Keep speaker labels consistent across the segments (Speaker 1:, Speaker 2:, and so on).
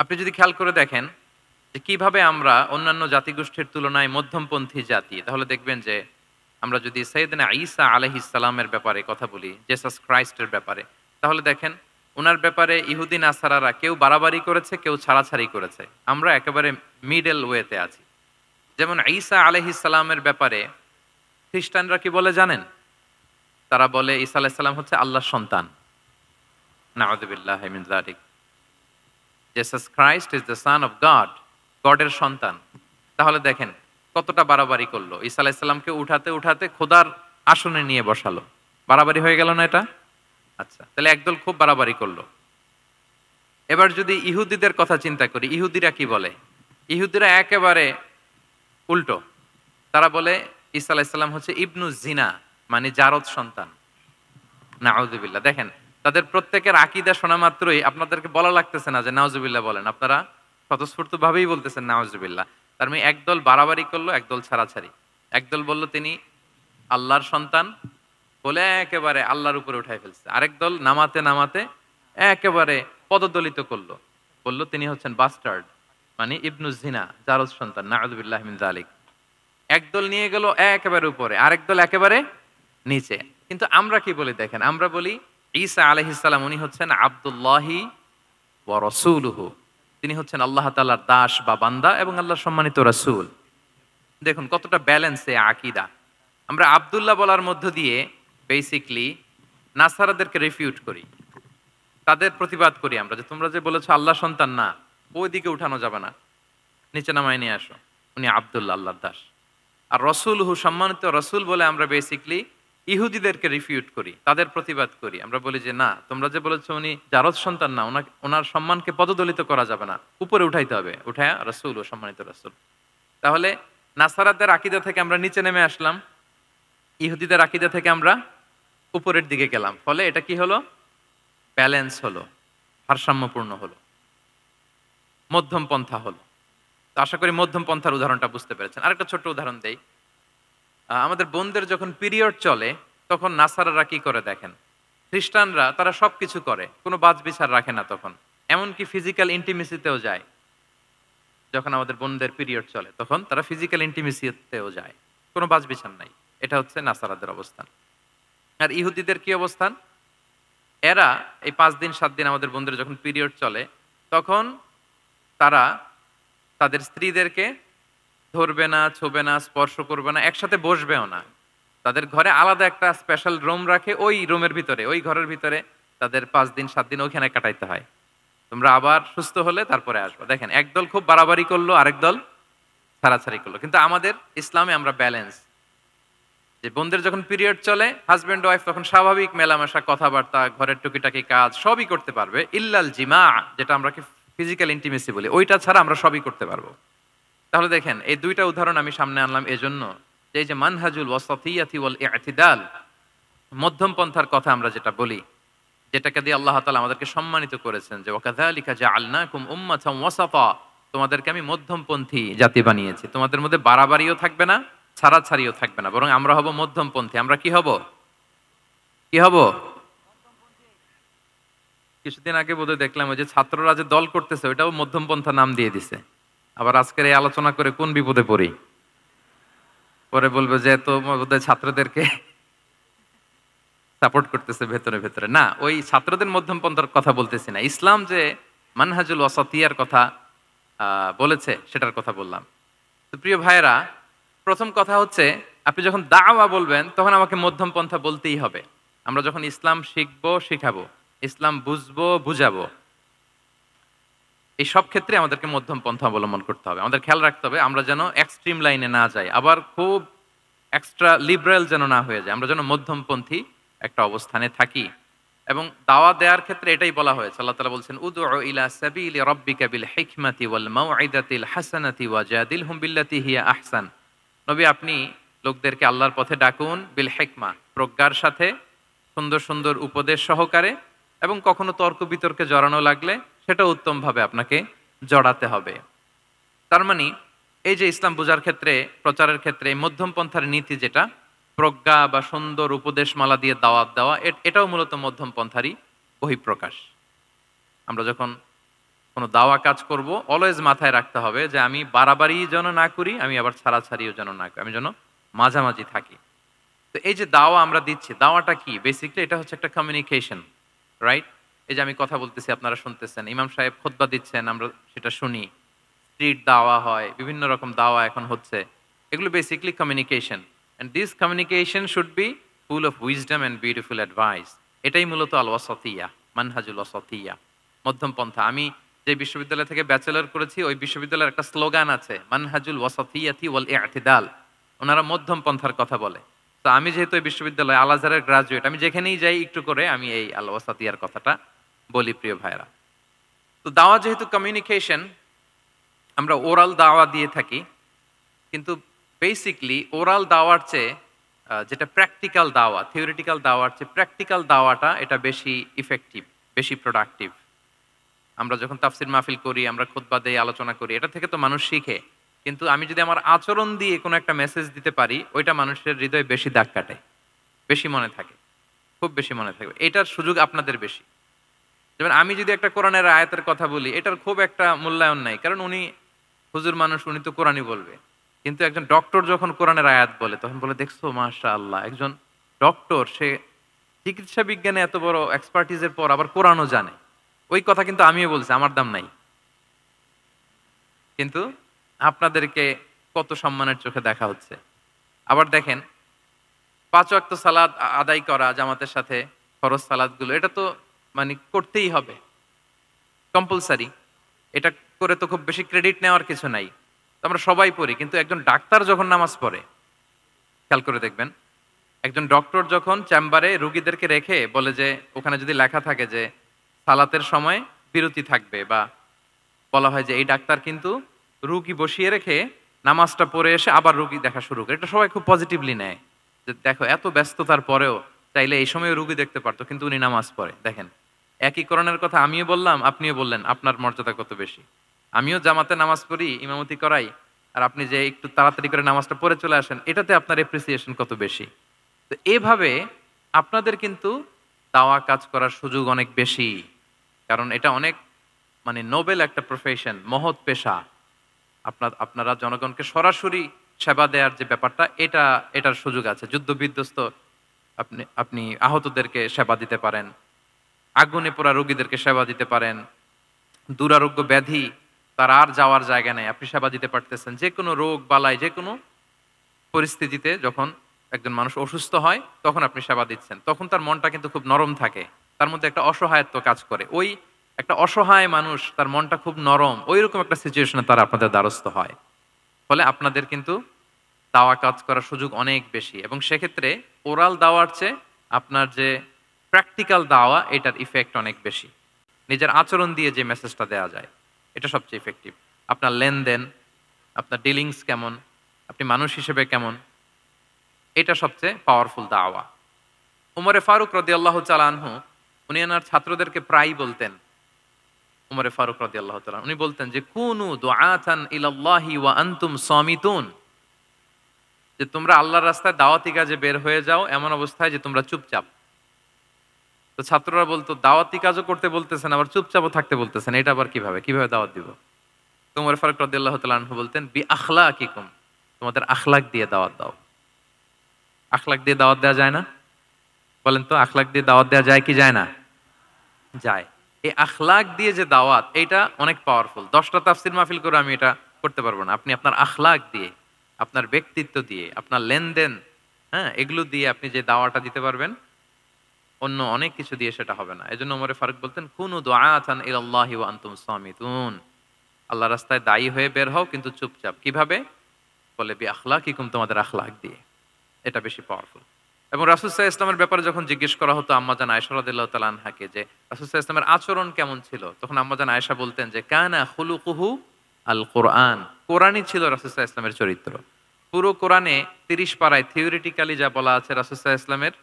Speaker 1: আপনি যদি খেয়াল করে দেখেন যে কিভাবে আমরা অন্যান্য জাতিগোষ্ঠীর তুলনায় মধ্যমপন্থী জাতি, তাহলে দেখবেন যে আমরা যদি সৈয়দনা ঈসা আলাইহিস সালামের ব্যাপারে কথা বলি, জেসাস ক্রাইস্টের ব্যাপারে, তাহলে দেখেন উনার ব্যাপারে ইহুদি নাসারারা কেউ বাড়াবাড়ি করেছে, কেউ ছাড়াছাড়ি করেছে। আমরা একেবারে মিডল ওয়েতে আছি। যেমন ঈসা আলাইহিস সালামের ব্যাপারে খ্রিস্টানরা কি বলে জানেন? তারা বলে ঈসা আলাইহিস সালাম হচ্ছে আল্লাহর সন্তান। নাউযুবিল্লাহি মিন যালিক। Jesus Christ is the son of God, গডের সন্তান। তাহলে দেখেন কতটা বাড়াবাড়ি করলো, ঈসা আলাইহিস সালামকে উঠাতে উঠাতে খোদার আসনে নিয়ে বসালো। বাড়াবাড়ি হয়ে গেল না এটা? আচ্ছা, তাহলে একদল খুব বাড়াবাড়ি করলো। এবার যদি ইহুদিদের কথা চিন্তা করি, ইহুদিরা কি বলে? ইহুদিরা একেবারে উল্টো। তারা বলে ঈসা আলাইহিস সালাম হচ্ছে ইবনু জিনা, মানে জারদ সন্তান। নাউযুবিল্লাহ। দেখেন তাদের প্রত্যেকের আকীদা শোনা মাত্রই আপনাদেরকে বলা লাগতেছে না যে নাউযুবিল্লাহ বলেন, আপনারা স্বতঃস্ফূর্ত ভাবেই বলতেছেন নাউযুবিল্লাহ। তার মানে একদল বাড়াবাড়ি করলো, একদল ছাড়াছাড়ি। একদল বলল তিনি আল্লাহর সন্তান বলে একেবারে আল্লাহর উপরে উঠাই ফেলছে। আরেক দল নামাতে নামাতে একেবারে পদদলিত করলো, বলল তিনি হচ্ছেন বাস্টার্ড, মানে ইবনু জিনা, জারদ সন্তান। নাউযুবিল্লাহ মিন যালিক। একদল নিয়ে গেল একেবারে উপরে, আরেক দল একেবারে নিচে। কিন্তু আমরা কি বলি দেখেন, আমরা বলি ঈসা আলাইহিস সালাম উনি হচ্ছেন আব্দুল্লাহি ওয়া রাসূলুহু, তিনি হচ্ছেন আল্লাহ তাআলার দাস বা বান্দা এবং আল্লাহর সম্মানিত রাসূল। দেখুন কতটা ব্যালেন্স এই আকীদা। আমরা আব্দুল্লাহ বলার মধ্য দিয়ে বেসিক্যালি নাসারাদেরকে রিফিউট করি, তাদের প্রতিবাদ করি আমরা যে তোমরা যে বলেছো আল্লাহ সন্তান না, ওইদিকে উঠানো যাবে না, নিচে নামায় নিয়ে আসো, উনি আব্দুল্লাহ আল্লাহর দাস। আর রসুলহু সম্মানিত রসুল বলে আমরা বেসিক্যালি ইহুদিদেরকে রিফিউট করি, তাদের প্রতিবাদ করি। আমরা বলি যে না, তোমরা যে বলেছো উনি জারদ সন্তান না, ওনার সম্মানকে পদদলিত করা যাবে না, উপরে উঠাইতে হবে, উঠায়া রসুল ও সম্মানিত রসুল। তাহলে নাসারাদের আকীদা থেকে আমরা নিচে নেমে আসলাম, ইহুদিদের আকীদা থেকে আমরা উপরের দিকে গেলাম। ফলে এটা কি হলো? ব্যালেন্স হলো, ভারসাম্যপূর্ণ হলো, মধ্যম পন্থা হলো। তো আশা করি মধ্যম পন্থার উদাহরণটা বুঝতে পেরেছেন। আরেকটা ছোট্ট উদাহরণ দেই। আমাদের বোনদের যখন পিরিয়ড চলে তখন নাসারারা কি করে দেখেন, খ্রিস্টানরা তারা সবকিছু করে, কোনো বাজ বিচার রাখে না তখন, এমনকি ফিজিক্যাল ইন্টিমেসিতেও যায়। যখন আমাদের বোনদের পিরিয়ড চলে তখন তারা ফিজিক্যাল ইন্টিমেসিতেও যায়, কোনো বাজ বিচার নাই। এটা হচ্ছে নাসারাদের অবস্থান। আর ইহুদিদের কি অবস্থান? এরা এই 5 দিন 7 দিন আমাদের বোনদের যখন পিরিয়ড চলে তখন তারা তাদের স্ত্রীদেরকে ধরবে না, ছোবে না, স্পর্শ করবে না, একসাথে বসবেও না। তাদের ঘরে আলাদা একটা স্পেশাল রুম রাখে, ওই রুমের ভিতরে, ওই ঘরের ভিতরে তাদের 5 দিন 7 দিন ওইখানে কাটাইতে হয়। তোমরা আবার সুস্থ হলে তারপরে আসবো। দেখেন একদল খুব বাড়াবাড়ি করলো, আরেক দল ছাড়াছাড়ি করলো। কিন্তু আমাদের ইসলামে আমরা ব্যালেন্স, যে বোনদের যখন পিরিয়ড চলে হাজব্যান্ড ওয়াইফ তখন স্বাভাবিক মেলামেশা, কথাবার্তা, ঘরের টুকিটাকি কাজ সবই করতে পারবে, ইল্লাল জিমা, যেটা আমরা ফিজিক্যাল ইন্টিমেসি বলি, ওইটা ছাড়া আমরা সবই করতে পারবো। তাহলে দেখেন এই দুইটা উদাহরণ আমি সামনে আনলাম এজন্য যে এই যে মানহাজুল ওয়াসাতিয়াতি ওয়াল ইতিদাল, মধ্যম পন্থার কথা আমরা যেটা বলি, যেটাকে দিয়ে আল্লাহ তাআলা আমাদেরকে সম্মানিত করেছেন যে ওয়াকাযালিকা জাআলনাকুম উম্মাতান ওয়াসাতা, তোমাদেরকে আমি মধ্যমপন্থী জাতি বানিয়েছি, তোমাদের মধ্যে বাড়াবাড়িও থাকবে না, ছাড়াছাড়িও থাকবে না, বরং আমরা হব মধ্যমপন্থী। আমরা কি হব? কি হব? কিছুদিন আগে বোধহয় দেখলাম ওই যে ছাত্ররা যে দল করতেছে ওইটাও মধ্যমপন্থা নাম দিয়ে দিছে। আবার আজকের এই আলোচনা করে কোন বিপদে পড়ি, পরে বলবে যে তো বোধহয় ছাত্রদেরকে সাপোর্ট করতেছে ভেতরে ভেতরে। না, ওই ছাত্রদের মধ্যমপন্থার কথা বলতেছি না, ইসলাম যে মানহাজুল ওয়াসাতিয়ার কথা বলেছে সেটার কথা বললাম। তো প্রিয় ভাইয়েরা, প্রথম কথা হচ্ছে আপনি যখন দাওয়া বলবেন তখন আমাকে মধ্যম পন্থা বলতেই হবে। আমরা যখন ইসলাম শিখবো, শিখাবো, ইসলাম বুঝবো, বুঝাবো, এই সব ক্ষেত্রে আমাদেরকে মধ্যম পন্থা অবলম্বন করতে হবে। আমাদের খেয়াল রাখতে হবে আমরা যেন এক্সট্রিম লাইনে না যাই, আবার খুব এক্সট্রা লিবারেল যেন না হয়ে যায়, আমরা যেন মধ্যমপন্থী একটা অবস্থানে থাকি। এবং দাওয়া দেওয়ার ক্ষেত্রে এটাই বলা হয়েছে, আল্লাহ তাআলা বলছেন উদউ ইলা সাবিলি রাব্বিকা বিল হিকমাতি ওয়াল মাউইদাতিল হাসানাতি ওয়াজাদিলহুম বিল্লাতি হিয়া আহসান। নবী আপনি লোকদেরকে আল্লাহর পথে ডাকুন, বিল হিকমা, প্রজ্ঞার সাথে, সুন্দর সুন্দর উপদেশ সহকারে, এবং কখনো তর্ক বিতর্কে জড়ানো লাগলে সেটা উত্তমভাবে আপনাকে জড়াতে হবে। তার মানে এই যে ইসলাম বোঝার ক্ষেত্রে, প্রচারের ক্ষেত্রে মধ্যম পন্থার নীতি যেটা, প্রজ্ঞা বা সুন্দর উপদেশমালা দিয়ে দাওয়াত দেওয়া, এটাও মূলত মধ্যম পন্থারই বহিঃপ্রকাশ। আমরা যখন কোনো দাওয়া কাজ করব, অলওয়েজ মাথায় রাখতে হবে যে আমি বাড়াবাড়ি যেন না করি, আমি আবার ছাড়াছাড়িও যেন না করি, আমি যেন মাঝামাঝি থাকি। তো এই যে দাওয়া আমরা দিচ্ছি, দাওয়াটা কি? বেসিক্যালি এটা হচ্ছে একটা কমিউনিকেশন, রাইট? এই যে আমি কথা বলতেছি, আপনারা শুনতেছেন, ইমাম সাহেব খুতবা দিচ্ছেন, আমরা সেটা শুনি। স্ট্রিট দাওয়া হয়, বিভিন্ন রকম দাওয়া এখন হচ্ছে। এগুলো basically communication. And this communication should be full of wisdom and beautiful advice. এটাই মূলত আল ওয়াসাতিয়া, মানহাজুল ওয়াসাতিয়া, মধ্যম পন্থা। আমি যে বিশ্ববিদ্যালয় থেকে ব্যাচেলর করেছি, ওই বিশ্ববিদ্যালয়ের একটা স্লোগান আছে, মানহাজুল ওয়াসাতিয়াতি ওয়াল ইআতিদাল। ওনারা মধ্যম পন্থার কথা বলে। তো আমি যেহেতু এই বিশ্ববিদ্যালয় আল আজহারের গ্রাজুয়েট, আমি যেখানেই যাই একটু করে আমি এই আল ওয়াসাতিয়ার কথাটা বলি, প্রিয় ভাইরা। তো দাওয়া যেহেতু কমিউনিকেশন, আমরা ওরাল দাওয়া দিয়ে থাকি, কিন্তু বেসিকলি ওরাল দাওয়ার চেয়ে যেটা প্র্যাকটিক্যাল দাওয়া, থিওরিটিক্যাল দাওয়ার চেয়ে প্র্যাকটিক্যাল দাওয়াটা এটা বেশি ইফেক্টিভ, বেশি প্রোডাক্টিভ। আমরা যখন তাফসির মাহফিল করি, আমরা খুতবা দেই, আলোচনা করি, এটা থেকে তো মানুষ শিখে। কিন্তু আমি যদি আমার আচরণ দিয়ে কোনো একটা মেসেজ দিতে পারি, ওইটা মানুষের হৃদয়ে বেশি দাগ কাটে, বেশি মনে থাকে, খুব বেশি মনে থাকবে। এটার সুযোগ আপনাদের বেশি। যেমন আমি যদি একটা কোরআনের আয়াতের কথা বলি, এটার খুব একটা মূল্যায়ন নাই, কারণ উনি হুজুর মানুষ, উনি তো কোরআনই বলবে। কিন্তু একজন ডক্টর যখন কোরআনের আয়াত বলে, তখন বলে, দেখছো মাশাআল্লাহ, একজন ডক্টর, সে চিকিৎসা বিজ্ঞানে এত বড় এক্সপার্টিজের পর আবার কোরআনও জানে। ওই কথা কিন্তু আমিও বলছি, আমার দাম নাই। কিন্তু আপনাদেরকে কত সম্মানের চোখে দেখা হচ্ছে। আবার দেখেন, ৫ ওয়াক্ত সালাত আদায় করা জামাতের সাথে, ফরজ সালাতগুলো, এটা তো মানে করতেই হবে, কম্পালসারি। এটা করে তো খুব বেশি ক্রেডিট নেওয়ার কিছু নাই। তো আমরা সবাই পড়ি, কিন্তু একজন ডাক্তার যখন নামাজ পড়ে, খেয়াল করে দেখবেন, একজন ডক্টর যখন চেম্বারে রুগীদেরকে রেখে বলে যে, ওখানে যদি লেখা থাকে যে সালাতের সময় বিরতি থাকবে, বা বলা হয় যে এই ডাক্তার কিন্তু রুগী বসিয়ে রেখে নামাজটা পড়ে এসে আবার রুগী দেখা শুরু করে, এটা সবাই খুব পজিটিভলি নেয়। যে দেখো, এত ব্যস্ততার পরেও চাইলে এই সময় রুগী দেখতে পারতো, কিন্তু উনি নামাজ পড়ে। দেখেন, একই কোরআনের কথা আমিও বললাম, আপনিও বললেন, আপনার মর্যাদা কত বেশি। আমিও জামাতে নামাজ পড়ি, ইমামতি করাই, আর আপনি যে একটু তাড়াতাড়ি করে নামাজটা পড়ে চলে আসেন, এটাতে আপনার এপ্রিসিয়েশন কত বেশি। তো এভাবে আপনাদের কিন্তু দাওয়া কাজ করার সুযোগ অনেক বেশি, কারণ এটা অনেক মানে নোবেল একটা প্রফেশন, মহৎ পেশা। আপনারা জনগণকে সরাসরি সেবা দেওয়ার যে ব্যাপারটা, এটার সুযোগ আছে। যুদ্ধ বিধ্বস্ত আপনি আপনি আহতদেরকে সেবা দিতে পারেন, আগুনে পোড়া রোগীদেরকে সেবা দিতে পারেন, দুরারোগ্য ব্যাধি, তার আর যাওয়ার জায়গা নেই, আপনি সেবা দিতে পারতেছেন। যে কোনো রোগ বালাই, যে কোনো পরিস্থিতিতে যখন একজন মানুষ অসুস্থ হয়, তখন আপনি সেবা দিচ্ছেন, তখন তার মনটা কিন্তু খুব নরম থাকে, তার মধ্যে একটা অসহায়ত্ব কাজ করে। ওই একটা অসহায় মানুষ, তার মনটা খুব নরম, ওই রকম একটা সিচুয়েশনে তারা আপনাদের দ্বারস্থ হয়। ফলে আপনাদের কিন্তু দাওয়া কাজ করার সুযোগ অনেক বেশি, এবং সেক্ষেত্রে ওরাল দাওয়ার চেয়ে আপনার যে প্র্যাকটিক্যাল দাওয়া, এটার ইফেক্ট অনেক বেশি। নিজের আচরণ দিয়ে যে মেসেজটা দেওয়া যায়, এটা সবচেয়ে ইফেক্টিভ। আপনার লেনদেন, আপনার ডিলিংস কেমন, আপনি মানুষ হিসেবে কেমন, এটা সবচেয়ে পাওয়ারফুল দাওয়া। উমরে ফারুক রাদিয়াল্লাহু তাআলা আনহু, উনি ওনার ছাত্রদেরকে প্রায়ই বলতেন, উমরে ফারুক রাদিয়াল্লাহু তাআলা, উনি বলতেন যে কুনু দুআতান ইলাল্লাহি ওয়া আনতুম সামিতুন, যে তোমরা আল্লাহর রাস্তায় দাওয়াতি কাজে বের হয়ে যাও, এমন অবস্থায় যে তোমরা চুপচাপ। তো ছাত্ররা বলতো, দাওয়াতি কাজও করতে বলতেছেন, আবার চুপচাপও থাকতে বলতেছেন, এটা আবার কিভাবে কিভাবে দাওয়াত দিব? তো উমর ফারুক রাদিয়াল্লাহু তাআলা আনহু বলতেন, বি আখলাকিকুম, তোমাদের আখলাক দিয়ে দাওয়াত দাও। আখলাক দিয়ে দাওয়াত দেওয়া যায় না? বলেন তো, আখলাক দিয়ে দাওয়াত দেওয়া যায় কি যায় না? যায়। এই আখলাক দিয়ে যে দাওয়াত, এটা অনেক পাওয়ারফুল। 10টা তাফসির মাহফিল করে আমি এটা করতে পারবো না। আপনি আপনার আখলাক দিয়ে, আপনার ব্যক্তিত্ব দিয়ে, আপনার লেনদেন, হ্যাঁ, এগুলো দিয়ে আপনি যে দাওয়াটা দিতে পারবেন, অন্য অনেক কিছু দিয়ে সেটা হবে না। এজন্য ওমর ফারুক বলতেন, কুনু দুআতান ইলাল্লাহি ওয়া আনতুম সামিতুন, আল্লাহর রাস্তায় দায়ী হয়ে বের হও, কিন্তু চুপচাপ। কিভাবে? বলে বি আখলাকিকুম, তোমাদের আখলাক দিয়ে। এটা বেশি পাওয়ারফুল। এবং রাসূল সাল্লাল্লাহু আলাইহি ওয়াসাল্লামের ব্যাপারে যখন জিজ্ঞেস করা হতো আম্মাজান আয়েশা রাদিয়াল্লাহু তাআলা আনহাকে, যে রাসূল সাল্লাল্লাহু আলাইহি ওয়াসাল্লামের আচরণ কেমন ছিল, তখন আম্মাজান আয়েশা বলতেন যে কানা খুলুকুহু আল কোরআন, কোরআনই ছিল রাসূল সাল্লাল্লাহু আলাইহি ওয়াসাল্লামের চরিত্র। পুরো কোরআনে 30 পারায় থিওরিটিক্যালি যা বলা আছে রাসূল সাল্লাল্লাহু আলাইহি ওয়াসাল্লামের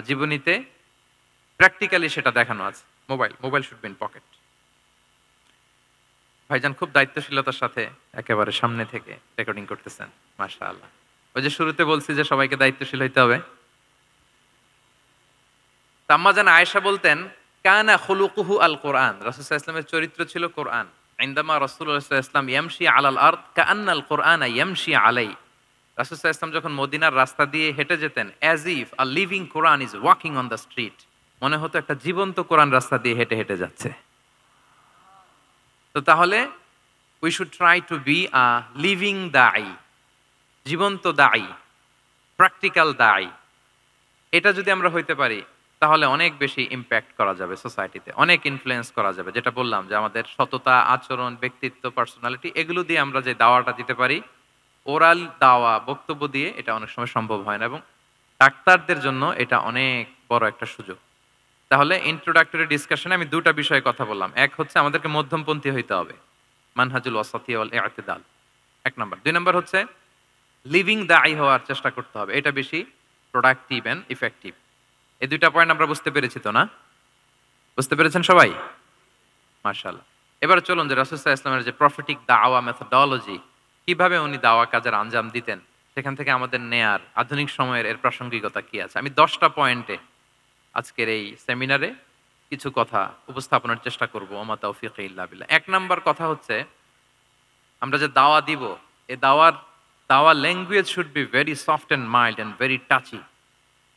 Speaker 1: জীবনীতে, প্র্যাকটিক্যালি সেটা দেখানো আছে। Mobile should be in pocket. ভাইজান খুব দায়িত্বশীলতার সাথে একেবারে সামনে থেকে রেকর্ডিং করতেছেন, মাশাআল্লাহ। ওই যে শুরুতে বলছি যে সবাইকে দায়িত্বশীল হইতে হবে। আম্মাজান আয়েশা বলতেন কানা খুলুকুহু আল কোরআন, রাসূল সাল্লাল্লাহু আলাইহি ওয়াসাল্লামের চরিত্র ছিল কোরআন। ইনদামা রাসূলুল্লাহ সাল্লাল্লাহু আলাইহি ওয়াসাল্লাম ইয়ামশি আলাল আরদ কাআন্নাল কোরআনা ইয়ামশি আলাই। রাসূল সাল্লাল্লাহু আলাইহি ওয়াসাল্লাম যখন মদিনার রাস্তা দিয়ে হেঁটে যেতেন, as if a living Quran is walking on the street, মনে হতো একটা জীবন্ত কোরআন রাস্তা দিয়ে হেঁটে হেঁটে যাচ্ছে। তো তাহলে we should try to be a living দাঈ, জীবন্ত দাঈ, প্র্যাকটিক্যাল দাঈ। এটা যদি আমরা হইতে পারি তাহলে অনেক বেশি ইম্প্যাক্ট করা যাবে সোসাইটিতে, অনেক ইনফ্লুয়েন্স করা যাবে। যেটা বললাম যে আমাদের সততা, আচরণ, ব্যক্তিত্ব, পার্সোনালিটি, এগুলো দিয়ে আমরা যে দাওয়াটা দিতে পারি, ওরাল দাওয়া, বক্তব্য দিয়ে এটা অনেক সময় সম্ভব হয় না, এবং ডাক্তারদের জন্য এটা অনেক বড় একটা সুযোগ। তাহলে ইন্ট্রোডাক্টরি ডিসকাশনে আমি দুটা বিষয়ে কথা বললাম। এক হচ্ছে আমাদেরকে মধ্যমপন্থী হইতে হবে, মানহাজুল ওয়াসাতিয়া ওয়াল ইআতিদাল, এক নাম্বার। দুই নাম্বার হচ্ছে লিভিং দাঈ হওয়ার চেষ্টা করতে হবে, এটা বেশি প্রোডাক্টিভ এন্ড ইফেক্টিভ। এই দুইটা পয়েন্ট আমরা বুঝতে পেরেছি তো না? বুঝতে পেরেছেন সবাই? মাশাআল্লাহ। এবার চলুন যে রাসূল সাল্লাল্লাহু আলাইহি ওয়াসাল্লামের যে প্রফেটিক দাওয়া মেথোডোলজি, কিভাবে উনি দাওয়া কাজের আঞ্জাম দিতেন, সেখান থেকে আমাদের নেয়ার আধুনিক সময়ের এর প্রাসঙ্গিকতা কি আছে, আমি 10টা পয়েন্টে আজকের এই সেমিনারে কিছু কথা উপস্থাপনের চেষ্টা করব। ওমা তাওফীকি ইল্লা বিল্লাহ। এক নাম্বার কথা হচ্ছে, আমরা যে দাওয়া দিব, এই দাওয়া language should be very soft and mild and very touchy.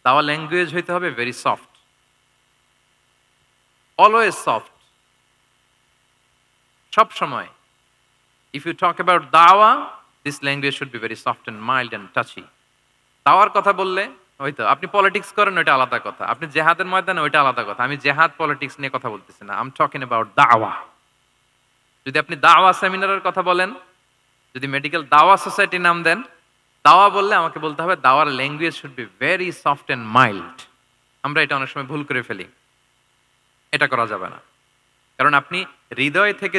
Speaker 1: দাওয়া ল্যাঙ্গুয়েজ হইতে হবে ভেরি সফট, অলওয়েজ সফট, সব সময়। ইফ ইউ টক অ্যাবাউট দাওয়া, this language should be very soft and mild and touchy. দাওয়ার কথা বললে হয়তো আপনি পলিটিক্স করেন, ওইটা আলাদা কথা। আপনি জেহাদের ময়দানে, ওইটা আলাদা কথা। আমি জেহাদ পলিটিক্স নিয়ে কথা বলতেছি না, আই এম টকিং অ্যাবাউট দাওয়া। যদি আপনি দাওয়া সেমিনারের কথা বলেন, যদি মেডিকেল দাওয়া সোসাইটি নাম দেন, দাওয়া বললে আমাকে বলতে হবে দাওয়ার language should be very soft and mild. আমরা এটা অনেক সময় ভুল করে ফেলি, এটা করা যাবে না। কারণ আপনি হৃদয় থেকে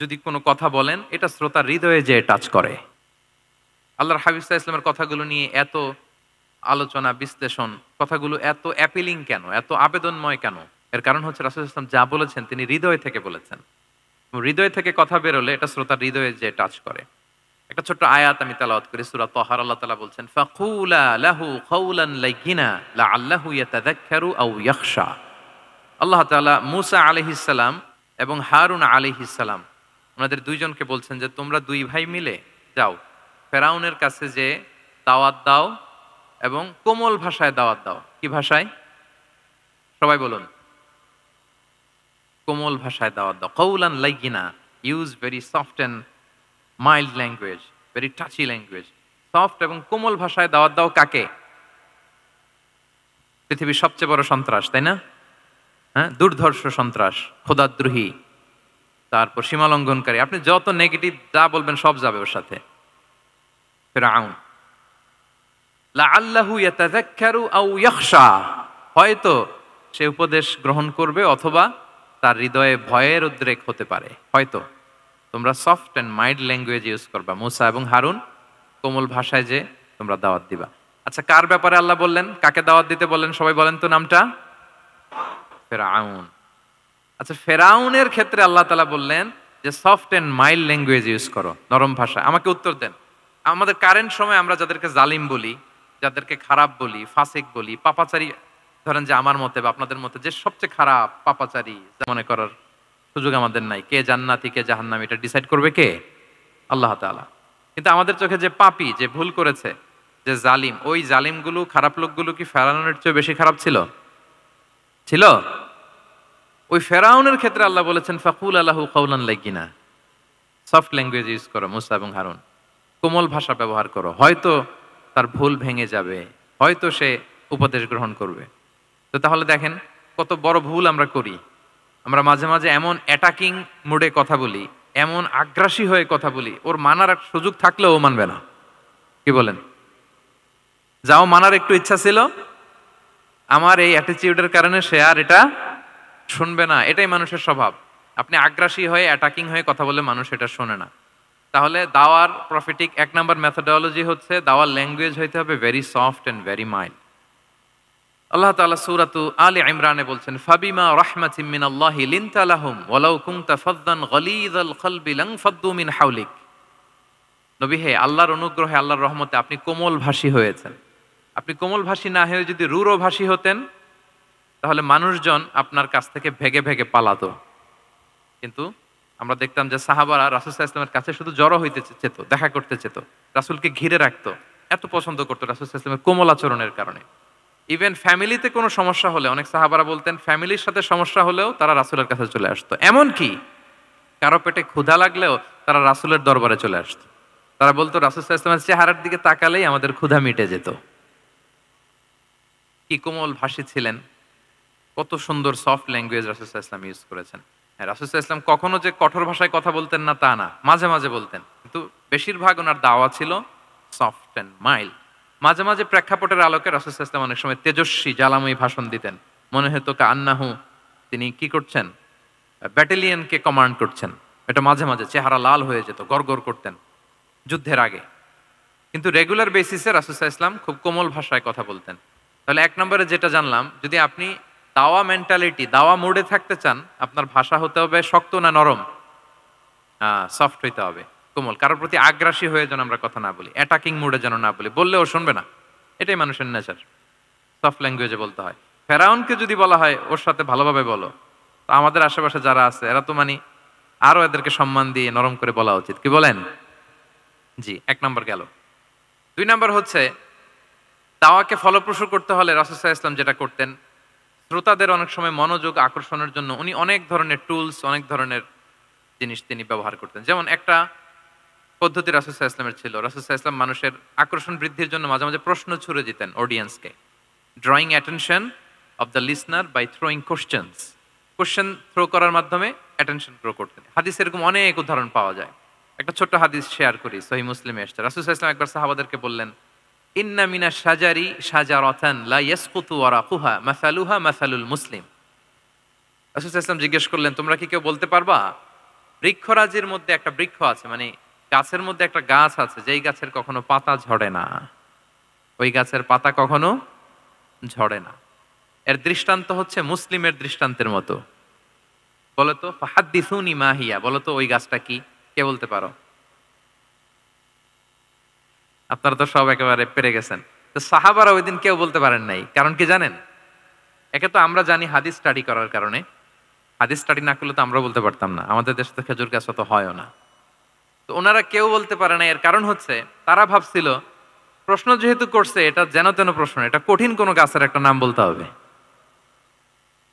Speaker 1: যদি কোনো কথা বলেন, এটা শ্রোতার হৃদয়ে যে টাচ করে। আল্লাহর হাবিব সাল্লাল্লাহু আলাইহি ওয়াসাল্লামের কথাগুলো নিয়ে এত আলোচনা, বিশ্লেষণ, কথাগুলো এত অ্যাপিলিং কেন, এত আবেদনময় কেন? এর কারণ হচ্ছে রাসূল সাল্লাল্লাহু আলাইহি ওয়াসাল্লাম যা বলেছেন তিনি হৃদয় থেকে বলেছেন। হৃদয় থেকে কথা বেরোলে এটা শ্রোতার হৃদয়ে যে টাচ করে। একটা ছোট্ট আয়াত আমি তেলাওয়াত করি, সূরা তাহার। আল্লাহ তাআলা বলছেন, ফাকুলা লাহু কাওলান লাইয়িনা লাআল্লাহু ইয়াতাযাক্কারু আও ইয়াখশা। আল্লাহ তাআলা মূসা আলাইহিস সালাম এবং হারুন আলাইহিস সালাম, ওনাদের দুইজনকে বলছেন যে তোমরা দুই ভাই মিলে যাও, ফেরাউনের কাছে যে দাওয়াত দাও এবং কোমল ভাষায় দাওয়াত দাও। কি ভাষায়? সবাই বলুন। কোমল ভাষায় দাওয়াত দাও। কাওলান লাইয়িনা, use very soft and mild language, very touchy language. Soft এবং কোমল ভাষায় দাওয়াত দাও কাকে? পৃথিবীর সবচেয়ে বড় সন্ত্রাস, তাই না? হ্যাঁ, দুর্ধর্ষ সন্ত্রাস, খোদাদ্রোহী, তারপর সীমালঙ্ঘনকারী। আপনি যত নেগেটিভ যা বলবেন সব যাবে ওর সাথে। ফিরআউন, লাআল্লাহু ইয়াতাযাক্কারু আও ইয়াখশা, হয়তো সে উপদেশ গ্রহণ করবে অথবা তার হৃদয়ে ভয়ের উদ্রেক হতে পারে। হয়তো তোমরা soft and mild language use করবা। মূসা এবং হারুন কোমল ভাষায় যে তোমরা দাওয়াত দিবা। আচ্ছা, কার ব্যাপারে আল্লাহ বললেন, কাকে দাওয়াত দিতে বললেন? সবাই বলেন তো নামটা। ফেরাউন। আচ্ছা, ফেরাউনের ক্ষেত্রে আল্লাহ তাআলা বললেন যে soft and mild language use করো, নরম ভাষা। আমাকে উত্তর দেন, আমাদের কারেন্ট সময় আমরা যাদেরকে জালিম বলি, যাদেরকে খারাপ বলি, ফাসিক বলি, পাপাচারী, ধরেন যে আমার মতে বা আপনাদের মতে যে সবচেয়ে খারাপ পাপাচারী মনে করার সুযোগ আমাদের নাই। কে জান্নাতি কে জাহান্নামী এটা ডিসাইড করবে কে? আল্লাহ তাআলা। কিন্তু আমাদের চোখে যে পাপী, যে ভুল করেছে, যে জালিম, ওই জালিমগুলো, খারাপ লোকগুলো কি ফেরাউনের চেয়ে বেশি খারাপ ছিল? ছিল? ওই ফেরাউনের ক্ষেত্রে আল্লাহ বলেছেন ফাকুল লাহু কাওলান লাইয়িনা, সফট ল্যাঙ্গুয়েজ ইউজ করো মূসা এবং হারুন, কোমল ভাষা ব্যবহার করো। হয়তো তার ভুল ভেঙে যাবে, হয়তো সে উপদেশ গ্রহণ করবে। তো তাহলে দেখেন কত বড় ভুল আমরা করি। আমরা মাঝে মাঝে এমন অ্যাটাকিং মুডে কথা বলি, এমন আগ্রাসী হয়ে কথা বলি, ওর মানার এক সুযোগ থাকলেও ও মানবে না। কি বলেন? যাও মানার একটু ইচ্ছা ছিল, আমার এই অ্যাটিটিউডের কারণে সে আর এটা শুনবে না। এটাই মানুষের স্বভাব। আপনি আগ্রাসী হয়ে অ্যাটাকিং হয়ে কথা বলে মানুষ এটা শোনে না। তাহলে দাওয়ার প্রফেটিক 1 নাম্বার মেথোডোলজি হচ্ছে দাওয়ার ল্যাঙ্গুয়েজ হইতে হবে very soft and very mild. আল্লাহ তাআলা সূরাতু আলে ইমরানে বলছেন, ফাবিমা রাহমাতিম মিনাল্লাহি লিনতা লাহুম ওয়ালাউ কুনতা ফাদদান গালিযাল কলবি লানফাদ্দু মিন হাওলিক। নবী হে, আল্লাহর অনুগ্রহে, আল্লাহর রহমতে আপনি কোমল ভাষী হয়েছেন। আপনি কোমল ভাষী না হয়ে যদি রূঢ় ভাষী হতেন, তাহলে মানুষজন আপনার কাছ থেকে ভেগে ভেগে পালাতো। কিন্তু আমরা দেখতাম যে সাহাবারা রাসূল সাল্লাল্লাহু আলাইহি ওয়াসাল্লামের কাছে শুধু জড়ো হইতে চেত, দেখা করতে চেত। রাসূলকে ঘিরে রাখতো। এত পছন্দ করতো রাসূল সাল্লাল্লাহু আলাইহি ওয়াসাল্লামের কোমল আচরণের কারণে। ইভেন ফ্যামিলিতে কোনো সমস্যা হলে অনেক সাহাবারা বলতেন ফ্যামিলির সাথে সমস্যা হলেও তারা রাসূলের কাছে চলে আসতো। এমনকি কারো পেটে ক্ষুধা লাগলেও তারা রাসূলের দরবারে চলে আসতো। তারা বলতো রাসূল সাল্লাল্লাহু আলাইহি ওয়াসাল্লামের চেহারার দিকে তাকালেই আমাদের ক্ষুধা মিটে যেত। কি কোমল ভাষী ছিলেন, কত সুন্দর সফট ল্যাঙ্গুয়েজ রাসূল সাল্লাল্লাহু আলাইহি ওয়াসাল্লাম ইউজ করেছেন। হ্যাঁ, রাসূল সাল্লাল্লাহু আলাইহি ওয়াসাল্লাম কখনো যে কঠোর ভাষায় কথা বলতেন না তা না, মাঝে মাঝে বলতেন। কিন্তু বেশিরভাগ ওনার দাওয়া ছিল সফট অ্যান্ড মাইল্ড। মাঝে মাঝে প্রেক্ষাপটের আলোকে রাসূল সাল্লাল্লাহু আলাইহি ওয়াসাল্লাম অনেক সময় তেজস্বী জ্বালাময়ী ভাষণ দিতেন। মনে হতো কান্নাহু তিনি কি করছেন, ব্যাটালিয়নকে কমান্ড করছেন। এটা মাঝে মাঝে চেহারা লাল হয়ে যেত, গড়গড় করতেন যুদ্ধের আগে। কিন্তু রেগুলার বেসিসে রাসূল সাল্লাল্লাহু আলাইহি ওয়াসাল্লাম খুব কোমল ভাষায় কথা বলতেন। তাহলে এক নম্বরে যেটা জানলাম, যদি আপনি দাওয়া মেন্টালিটি, দাওয়া মোডে থাকতে চান, আপনার ভাষা হতে হবে শক্ত না নরম? সফট হইতে হবে, কোমল। কারোর প্রতি আগ্রাসী হয়ে যেন আমরা কথা না বলি, অ্যাটাকিং মোডে যেন না বলি, বললেও শুনবে না। এটাই মানুষের নেচার, সফট ল্যাঙ্গুয়েজে বলতে হয়। ফেরাউনকে যদি বলা হয় ওর সাথে ভালোভাবে বলো, তো আমাদের আশেপাশে যারা আছে এরা তো মানে আরো এদেরকে সম্মান দিয়ে নরম করে বলা উচিত, কি বলেন? জি, এক নম্বর গেল। দুই নম্বর হচ্ছে দাওয়াকে ফলপ্রসূ করতে হলে রাসূল সাল্লাল্লাহু আলাইহি ওয়াসাল্লাম যেটা করতেন, শ্রোতাদের অনেক সময় মনোযোগ আকর্ষণের জন্য উনি অনেক ধরনের টুলস, অনেক ধরনের জিনিস তিনি ব্যবহার করতেন। যেমন একটা পদ্ধতি রাসূল সাল্লাল্লাহু আলাইহি ওয়াসাল্লামের ছিল। রাসূল সাল্লাল্লাহু আলাইহি ওয়াসাল্লাম মানুষের আকর্ষণ বৃদ্ধির জন্য মাঝে মাঝে প্রশ্ন ছুড়ে দিতেন অডিয়েন্সকে। Drawing attention of the listener by throwing questions. Question throw করার মাধ্যমে অ্যাটেনশন গ্রো করতেন। হাদিসে এরকম অনেক উদাহরণ পাওয়া যায়। একটা ছোট্ট হাদিস শেয়ার করি, সহিহ মুসলিমে এসেছে। রাসূল সাল্লাল্লাহু আলাইহি ওয়াসাল্লাম একবার সাহাবাদেরকে বললেন, ইন্না মিনাশ শাজারি শাজারাতান লা ইয়াসকুতু ওয়ারাকুহা মাসালুহা মাসালুল মুসলিম। রাসূল সাল্লাল্লাহু আলাইহি ওয়াসাল্লাম জিজ্ঞেস করলেন, তোমরা কি কেউ বলতে পারবা বৃক্ষরাজির মধ্যে একটা বৃক্ষ আছে, মানে গাছের মধ্যে একটা গাছ আছে যেই গাছের কখনো পাতা ঝরে না, ওই গাছের পাতা কখনো ঝরে না। এর দৃষ্টান্ত হচ্ছে মুসলিমের দৃষ্টান্তের মতো। বলতো ফাহাদ্দিসুনি মা হিয়া, বলতো ওই গাছটা কি? কে বলতে পারো? আপনারা তো সব একেবারে পেরে গেছেন। তো সাহাবারা ওই দিন কেউ বলতে পারেন নাই, কারণ কি জানেন? একে তো আমরা জানি হাদিস স্টাডি করার কারণে। হাদিস স্টাডি না করলে তো আমরা বলতে পারতাম না, আমাদের দেশে তো খেজুর গাছ অত হয়ও না। তো ওনারা কেউ বলতে পারে না, এর কারণ হচ্ছে তারা ভাবছিল প্রশ্ন যেহেতু করছে এটা যেন তেন প্রশ্ন, এটা কঠিন কোনো গাছের একটা নাম বলতে হবে।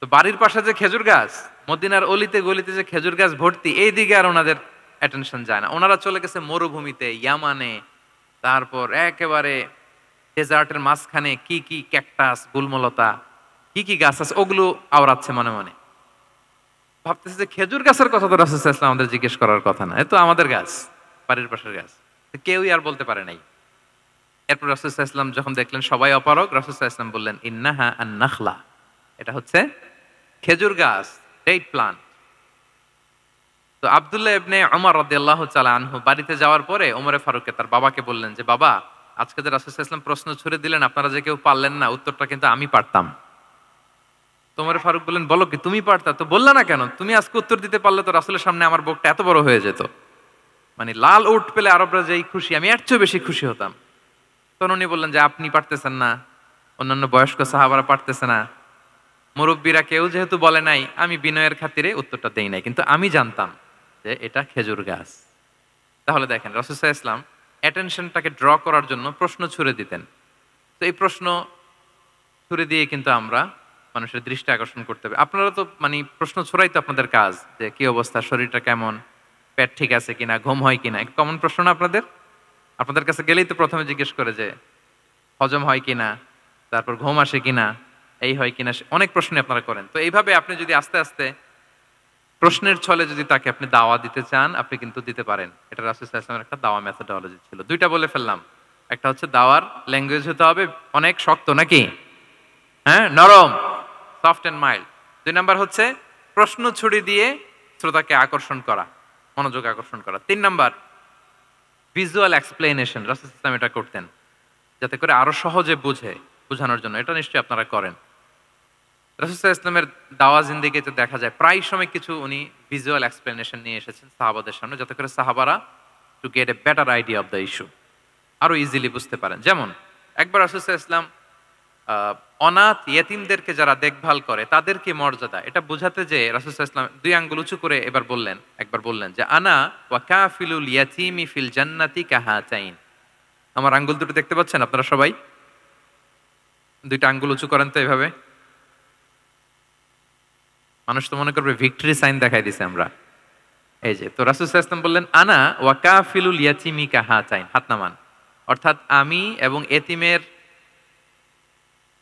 Speaker 1: তো বাড়ির পাশে যে খেজুর গাছ, মদিনার অলিতে গলিতে যে খেজুর গাছ ভর্তি, এই দিকে আর ওনাদের অ্যাটেনশন যায় না। ওনারা চলে গেছে মরুভূমিতে, ইয়ামানে, তারপর একেবারে ডেজার্টের মাঝখানে কি কি ক্যাকটাস, গুলমলতা, কি কি গাছ আছে ওগুলো আওড়াচ্ছে মনে মনে। ভাবতেছে যে খেজুর গাছের কথা তো রাসূল সাল্লাল্লাহু আলাইহি ওয়াসাল্লাম আমাদের জিজ্ঞেস করার কথা না, এ তো আমাদের গাছ, বাড়ির পাশের গাছ। তো কেউই আর বলতে পারে নাই। এরপর রাসূল সাল্লাল্লাহু আলাইহি ওয়াসাল্লাম যখন দেখলেন সবাই অপারগ, রাসূল সাল্লাল্লাহু আলাইহি ওয়াসাল্লাম বললেন, ইন্নাহা আন-নাখলা, এটা হচ্ছে খেজুর গাছ, ডেট প্লান্ট। তো আব্দুল্লাহ ইবনে ওমর রাদিয়াল্লাহু তাআলা আনহু বাড়িতে যাওয়ার পরে ওমরে ফারুককে তার বাবাকে বললেন যে, বাবা, আজকে যে রাসূল সাল্লাল্লাহু আলাইহি ওয়াসাল্লাম প্রশ্ন ছুড়ে দিলেন আপনারা যে কেউ পারলেন না, উত্তরটা কিন্তু আমি পারতাম। তো ওমরে ফারুক বললেন, বলো কি তুমি পারতা? তো বললা না কেন? তুমি আজকে উত্তর দিতে পারলে তো রাসূলের সামনে আমার বুকটা এত বড় হয়ে যেত। মানে লাল উট পেলে আরবরা যেই খুশি, আমি এর চেয়েও বেশি খুশি হতাম। তখন উনি বললেন যে, আপনি পারতেছেন না, অন্যান্য বয়স্ক সাহাবারা পারতেছে না, মুরব্বীরা কেউ যেহেতু বলে নাই, আমি বিনয়ের খাতিরে উত্তরটা দেই নাই, কিন্তু আমি জানতাম যে এটা খেজুর গাছ। তাহলে দেখেন রাসূল সাল্লাল্লাহু আলাইহি ওয়াসাল্লাম অ্যাটেনশনটাকে ড্র করার জন্য প্রশ্ন ছুড়ে দিতেন। তো এই প্রশ্ন ছুড়ে দিয়ে কিন্তু আমরা মানুষের দৃষ্টি আকর্ষণ করতে হবে। আপনারা তো মানে প্রশ্ন ছড়াই তো আপনাদের কাজ, যে কি অবস্থা, শরীরটা কেমন, পেট ঠিক আছে কিনা, ঘুম হয় কিনা, কমন প্রশ্ন না আপনাদের? আপনাদের কাছে গেলেই তো প্রথমে জিজ্ঞেস করে যে হজম হয় কিনা, তারপর ঘুম আসে কিনা, এই হয় কিনা, অনেক প্রশ্ন আপনারা করেন। তো এইভাবে আপনি যদি আস্তে আস্তে প্রশ্নের ছলে যদি তাকে আপনি দাওয়া দিতে চান, আপনি কিন্তু দিতে পারেন। এটা রাসূল সাল্লাল্লাহু আলাইহি ওয়াসাল্লামের একটা দাওয়া মেথোডোলজি ছিল। দুইটা বলে ফেললাম। একটা হচ্ছে দাওয়ার ল্যাঙ্গুয়েজ হতে হবে অনেক শক্ত, নাকি? হ্যাঁ, নরম, সফট এন্ড মাইল্ড। দুই নাম্বার হচ্ছে প্রশ্ন ছুড়ে দিয়ে শ্রোতাকে আকর্ষণ করা, মনোযোগ আকর্ষণ করা। তিন নাম্বার ভিজুয়াল এক্সপ্লেনেশন। রাসূল সাল্লাল্লাহু আলাইহি ওয়াসাল্লাম এটা করতেন যাতে করে আরো সহজে বোঝানোর জন্য। এটা নিশ্চয়ই আপনারা করেন। রাসূল সাল্লাল্লাহু আলাইহি ওয়াসাল্লামের দাওয়া জিন্দেগিতে দেখা যায় প্রায় সময় কিছু উনি ভিজুয়াল এক্সপ্লেনেশন নিয়ে এসেছেন সাহাবাদের সামনে, যাতে করে সাহাবারা to get a better idea of the issue, আরো ইজিলি বুঝতে পারেন। যেমন একবার রাসূল সাল্লাল্লাহু আলাইহি ওয়াসাল্লাম অনাথ ইয়েতিমদেরকে যারা দেখভাল করে তাদের কি মর্যাদা, এটা বোঝাতে যে রাসূল সাল্লাল্লাহু আলাইহি ওয়াসাল্লাম দুই আঙ্গুল উঁচু করে একবার বললেন যে আনা ওয়া কাফিলুল ইয়াতীমি ফিল জান্নাতি কাহাতাইন। আমার আঙ্গুল দুটো দেখতে পাচ্ছেন আপনারা সবাই? দুইটা আঙ্গুল উঁচু করেন তো এভাবে। মানুষ তো মনে করবে ভিক্টরি সাইন দেখাই দিছে আমরা। এই যে তো রাসূল সাল্লাল্লাহু আলাইহি ওয়াসাল্লাম বললেন আনা ওয়া কাফিলুল ইয়াতীমি কাহাতাইন, হাত নামান। অর্থাৎ আমি এবং এতিমের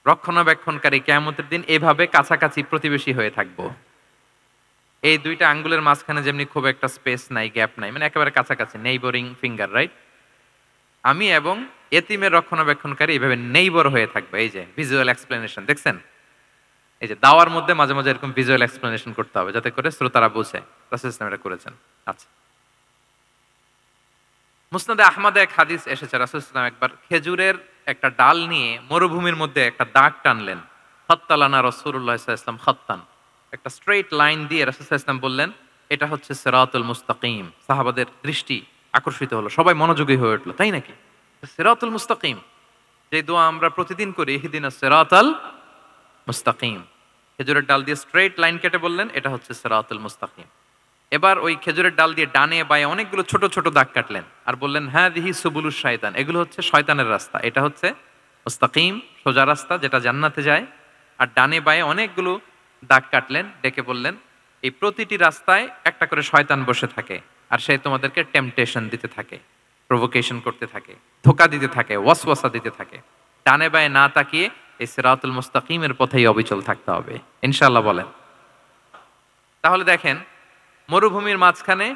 Speaker 1: রক্ষণাবেক্ষণকারী কিয়ামতের দিন এভাবে কাছাকাছি প্রতিবেশী হয়ে থাকবো। এই দুইটা আঙ্গুলের মাঝখানে যেমনি খুব একটা স্পেস নাই, গ্যাপ নাই, মানে একেবারে কাছাকাছি, নেইবরিং ফিঙ্গার, রাইট? আমি এবং এতিমের রক্ষণাবেক্ষণকারী এইভাবে নেইবর হয়ে থাকবে। এই যে ভিজুয়াল এক্সপ্লেনেশন দেখছেন? এই যে দাওয়ার মধ্যে মাঝে মাঝে এরকম ভিজুয়াল এক্সপ্লেনেশন করতে হবে যাতে করে শ্রোতারা বুঝে। রাসূল ইসলাম এটা করেছেন। আচ্ছা, মুসনাদে আহমদে এক হাদিস এসেছে, রাসূল ইসলাম একবার খেজুরের একটা ডাল নিয়ে মরুভূমির মধ্যে একটা দাগ টানলেন। খাত্তালানা রাসূলুল্লাহ সাল্লাল্লাহু আলাইহি ওয়াসাল্লাম খাত্তান, একটা স্ট্রেইট লাইন দিয়ে রাসূল সাল্লাল্লাহু আলাইহি ওয়াসাল্লাম বললেন এটা হচ্ছে সিরাতুল মুস্তাকিম। সাহাবাদের দৃষ্টি আকর্ষিত হলো, সবাই মনোযোগী হয়ে উঠলো, তাই নাকি? সিরাতুল মুস্তাকিম, যে দোয়া আমরা প্রতিদিন করি, ইহদিনাস সিরাতাল মুস্তাকিম, খেজুরের ডাল দিয়ে স্ট্রেইট লাইন কেটে বললেন এটা হচ্ছে সিরাতুল মুস্তাকিম। এবার ওই খেজুরের ডাল দিয়ে ডানে বায়ে অনেকগুলো ছোট ছোট দাগ কাটলেন আর বললেন হাযিহি সুবুলুশ শায়তান, এগুলো হচ্ছে শয়তানের রাস্তা, এটা হচ্ছে মুস্তাকিম সোজা রাস্তা যেটা জান্নাতে যায়। আর ডানে বায়ে অনেকগুলো দাগ কাটলেন, ডেকে বললেন এই প্রতিটি রাস্তায় একটা করে শয়তান বসে থাকে আর সে তোমাদেরকে টেম্পটেশন দিতে থাকে, প্রভোকেশন করতে থাকে, ধোঁকা দিতে থাকে, ওয়াসওয়াসা দিতে থাকে। ডানে বায়ে না তাকিয়ে এই সিরাতুল মুস্তাকিমের পথেই অবিচল থাকতে হবে, ইনশাআল্লাহ বলেন। তাহলে দেখেন মরুভূমির মাঝখানে,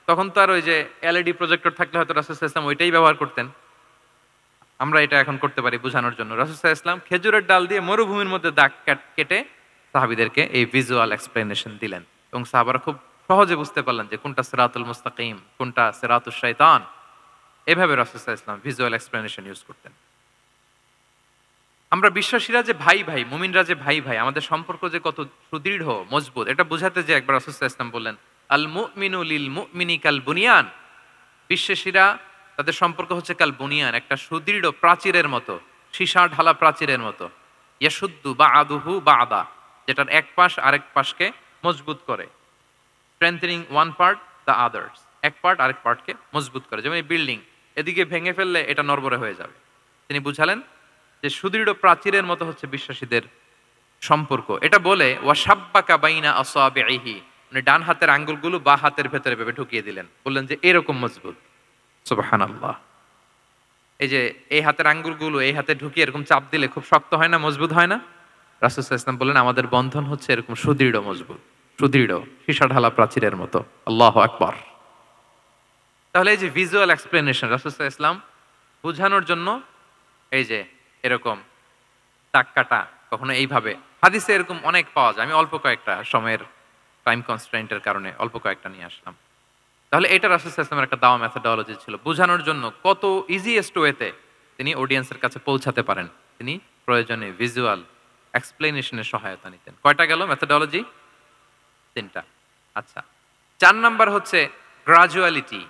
Speaker 1: তখন তো আর ওই যে এলইডি প্রজেক্টর থাকলে হয়তো রাসূল সাল্লাল্লাহু আলাইহি ওয়াসাল্লাম ওইটাই ব্যবহার করতেন। আমরা এটা এখন করতে পারি বোঝানোর জন্য। রাসূল সাল্লাল্লাহু আলাইহি ওয়াসাল্লাম খেজুরের ডাল দিয়ে মরুভূমির মধ্যে দাগ কেটে সাহাবীদেরকে এই ভিজুয়াল এক্সপ্লেনেশন দিলেন এবং সাহাবারা খুব সহজে বুঝতে পারলেন যে কোনটা সিরাতুল মুস্তাকিম, কোনটা সিরাতুশ শাইতান। এভাবে রাসূল সাল্লাল্লাহু আলাইহি ওয়াসাল্লাম ভিজুয়াল এক্সপ্লেনেশন ইউজ করতেন। আমরা বিশ্বাসীরা যে ভাই ভাই, মুমিনরা যে ভাই ভাই, আমাদের সম্পর্ক যে কত সুদৃঢ় মজবুত, এটা বোঝাতে যে একবার রাসূল সাল্লাল্লাহু আলাইহি ওয়াসাল্লাম বললেন আল মুমিনু লিল মুমিনি কাল বুনিয়ান, বিশ্বাসীরা তাদের সম্পর্ক হচ্ছে কাল বুনিয়ান, একটা সুদৃঢ় প্রাচীরের মতো, সীসা ঢালা প্রাচীরের মতো। ইয়াশুদ্দু বা'দুহু বা'দা, যেটার এক পাশ আরেক পাশকে মজবুত করে। Strengthening one part the others, এক পার্ট আরেক পার্টকে মজবুত করে। যেমন এই বিল্ডিং, এদিকে ভেঙে ফেললে এটা নড়বড়ে হয়ে যাবে। তিনি বুঝালেন যে সুদৃঢ় প্রাচীরের মতো হচ্ছে বিশ্বাসীদের সম্পর্ক। এটা বলে ওয়াসাব্বাকা বাইনা আসাবিহি, মানে ডান হাতের আঙ্গুলগুলো বা হাতের ভেতরে ভেবে ঢুকিয়ে দিলেন, বললেন যে এরকম মজবুত। সুবহানাল্লাহ। এই যে এই হাতের আঙ্গুলগুলো এই হাতে ঢুকিয়ে এরকম চাপ দিলে খুব শক্ত হয় না, মজবুত হয় না? রাসূল সাল্লাল্লাহু আলাইহি ওয়াসাল্লাম বললেন আমাদের বন্ধন হচ্ছে এরকম সুদৃঢ় মজবুত, সুদৃঢ় সীসা ঢালা প্রাচীরের মতো। আল্লাহু আকবার। তাহলে এই যে ভিজুয়াল এক্সপ্লেনেশন, রাসূল সাল্লাল্লাহু আলাইহি ওয়াসাল্লাম বোঝানোর জন্য এই যে এরকম দাগ কাটা, কখনো এইভাবে, হাদিসে এরকম অনেক পাওয়া যায়। আমি অল্প কয়েকটা, সময়ের টাইম কনস্ট্রেইন্টের কারণে অল্প কয়েকটা নিয়ে আসলাম। তাহলে এটা রাসূল সাল্লাল্লাহু আলাইহি ওয়াসাল্লামের একটা দাওয়া মেথোডোলজি ছিল, বোঝানোর জন্য কত ইজিয়েস্ট ওয়েতে তিনি অডিয়েন্সের কাছে পৌঁছাতে পারেন। তিনি প্রয়োজনে ভিজুয়াল এক্সপ্লেনেশনের সহায়তা নিতেন। কয়টা গেল মেথোডোলজি? ৩টা। আচ্ছা, ৪ নাম্বার হচ্ছে গ্রাজুয়ালিটি,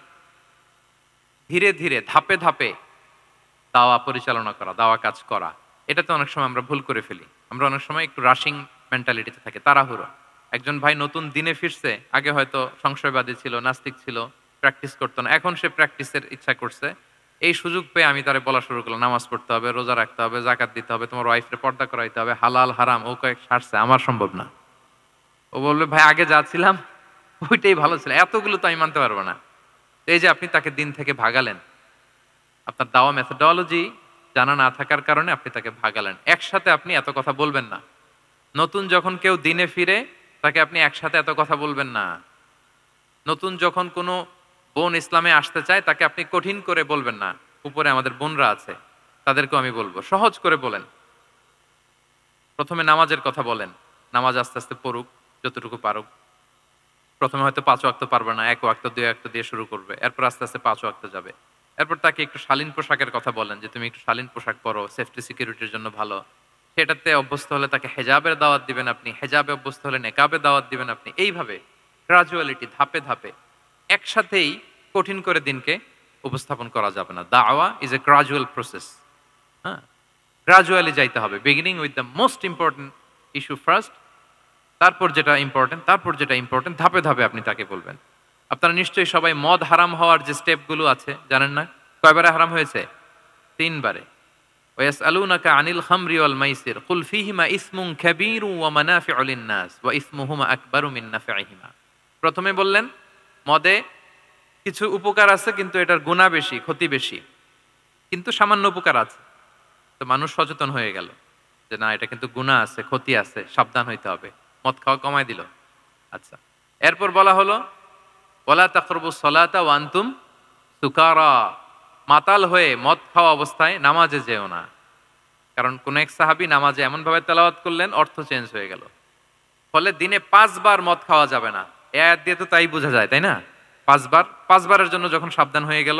Speaker 1: ধীরে ধীরে ধাপে ধাপে দাওয়া পরিচালনা করা, দাওয়া কাজ করা। এটাতে অনেক সময় আমরা ভুল করে ফেলি। আমরা অনেক সময় একটু রাশিং মেন্টালিটিতে থাকি, তাড়াহুড়ো। একজন ভাই নতুন দিনে ফিরছে, আগে হয়তো সংশয়বাদী ছিল, নাস্তিক ছিল, প্র্যাকটিস করতো না, এখন সে প্র্যাকটিসের ইচ্ছা করছে। এই সুযোগ পেয়ে আমি তারে বলা শুরু করলাম নামাজ পড়তে হবে, রোজা রাখতে হবে, যাকাত দিতে হবে, তোমার ওয়াইফরে পর্দা করাইতে হবে, হালাল হারাম ও কয়েক সারছে, আমার সম্ভব না। ও বলবে ভাই আগে যা ছিলাম ওইটাই ভালো ছিল, এতগুলো তো আমি মানতে পারবো না। এই যে আপনি তাকে দিন থেকে ভাগালেন, আপনার দাওয়া মেথোডোলজি জানা না থাকার কারণে আপনি তাকে ভাগালেন। একসাথে আপনি এত কথা বলবেন না। নতুন যখন কেউ দিনে ফিরে তাকে আপনি একসাথে এত কথা বলবেন না। নতুন যখন কোনো বোন ইসলামে আসতে চায় তাকে আপনি কঠিন করে বলবেন না। উপরে আমাদের বোনরা আছে, তাদেরকেও আমি বলবো সহজ করে বলেন। প্রথমে নামাজের কথা বলেন, নামাজ আস্তে আস্তে পড়ুক যতটুকু পারুক। প্রথমে হয়তো ৫ ওয়াক্ত পারবে না, ১ ওয়াক্ত ২ ওয়াক্ত দিয়ে শুরু করবে, এরপর আস্তে আস্তে ৫ ওয়াক্ত যাবে। এরপর তাকে একটু শালীন পোশাকের কথা বলেন যে তুমি একটু শালীন পোশাক পরো, সেফটি সিকিউরিটির জন্য ভালো। সেটাতে অভ্যস্ত হলে তাকে হেজাবের দাওয়াত দিবেন আপনি, হেজাবে অভ্যস্ত হলে নেকাবে দাওয়াত দিবেন আপনি। এইভাবে গ্রাজুয়ালিটি, ধাপে ধাপে, একসাথেই কঠিন করে দিনকে উপস্থাপন করা যাবে না। দাওয়া ইজ এ গ্রাজুয়াল প্রসেস। হ্যাঁ, গ্রাজুয়ালি যাইতে হবে, beginning with the most important issue first, তারপর যেটা ইম্পর্টেন্ট, তারপর যেটা ইম্পর্টেন্ট, ধাপে ধাপে আপনি তাকে বলবেন। আপনারা নিশ্চয়ই সবাই মদ হারাম হওয়ার যে স্টেপগুলো আছে জানেন না? কয়বারে হারাম হয়েছে? ৩ বারে। ওয়াসআলুনাকা আনিল খামরি ওয়াল মাইসির কুল ফীহিমা ইসমুন কাবীরুন ওয়া মানাফিউ লিন-নাস ওয়া ইসমুহুমা আকবারু মিন নাফইহিমা। প্রথমে বললেন মদে কিছু উপকার আছে কিন্তু এটার গুনাহ বেশি, ক্ষতি বেশি। কিন্তু সামান্য উপকার আছে। তো মানুষ সচেতন হয়ে গেল যে না, এটা কিন্তু গুনাহ আছে, ক্ষতি আছে, সাবধান হইতে হবে। মদ খাওয়া কমায় দিল। আচ্ছা, এরপর বলা হলো ওয়ালা তাকরাবুস সালাতা ওয়া আনতুম সুকারা, মাতাল হয়ে মদ খাওয়া অবস্থায় নামাজে যেও না। কারণ কোন এক সাহাবী নামাজে এমন ভাবে তেলাওয়াত করলেন, অর্থ চেঞ্জ হয়ে গেল। ফলে দিনে 5 বার মদ খাওয়া যাবে না। এই আয়াত দিয়ে তো তাই বোঝা যায়, তাই না? 5 বারের জন্য যখন সাবধান হয়ে গেল,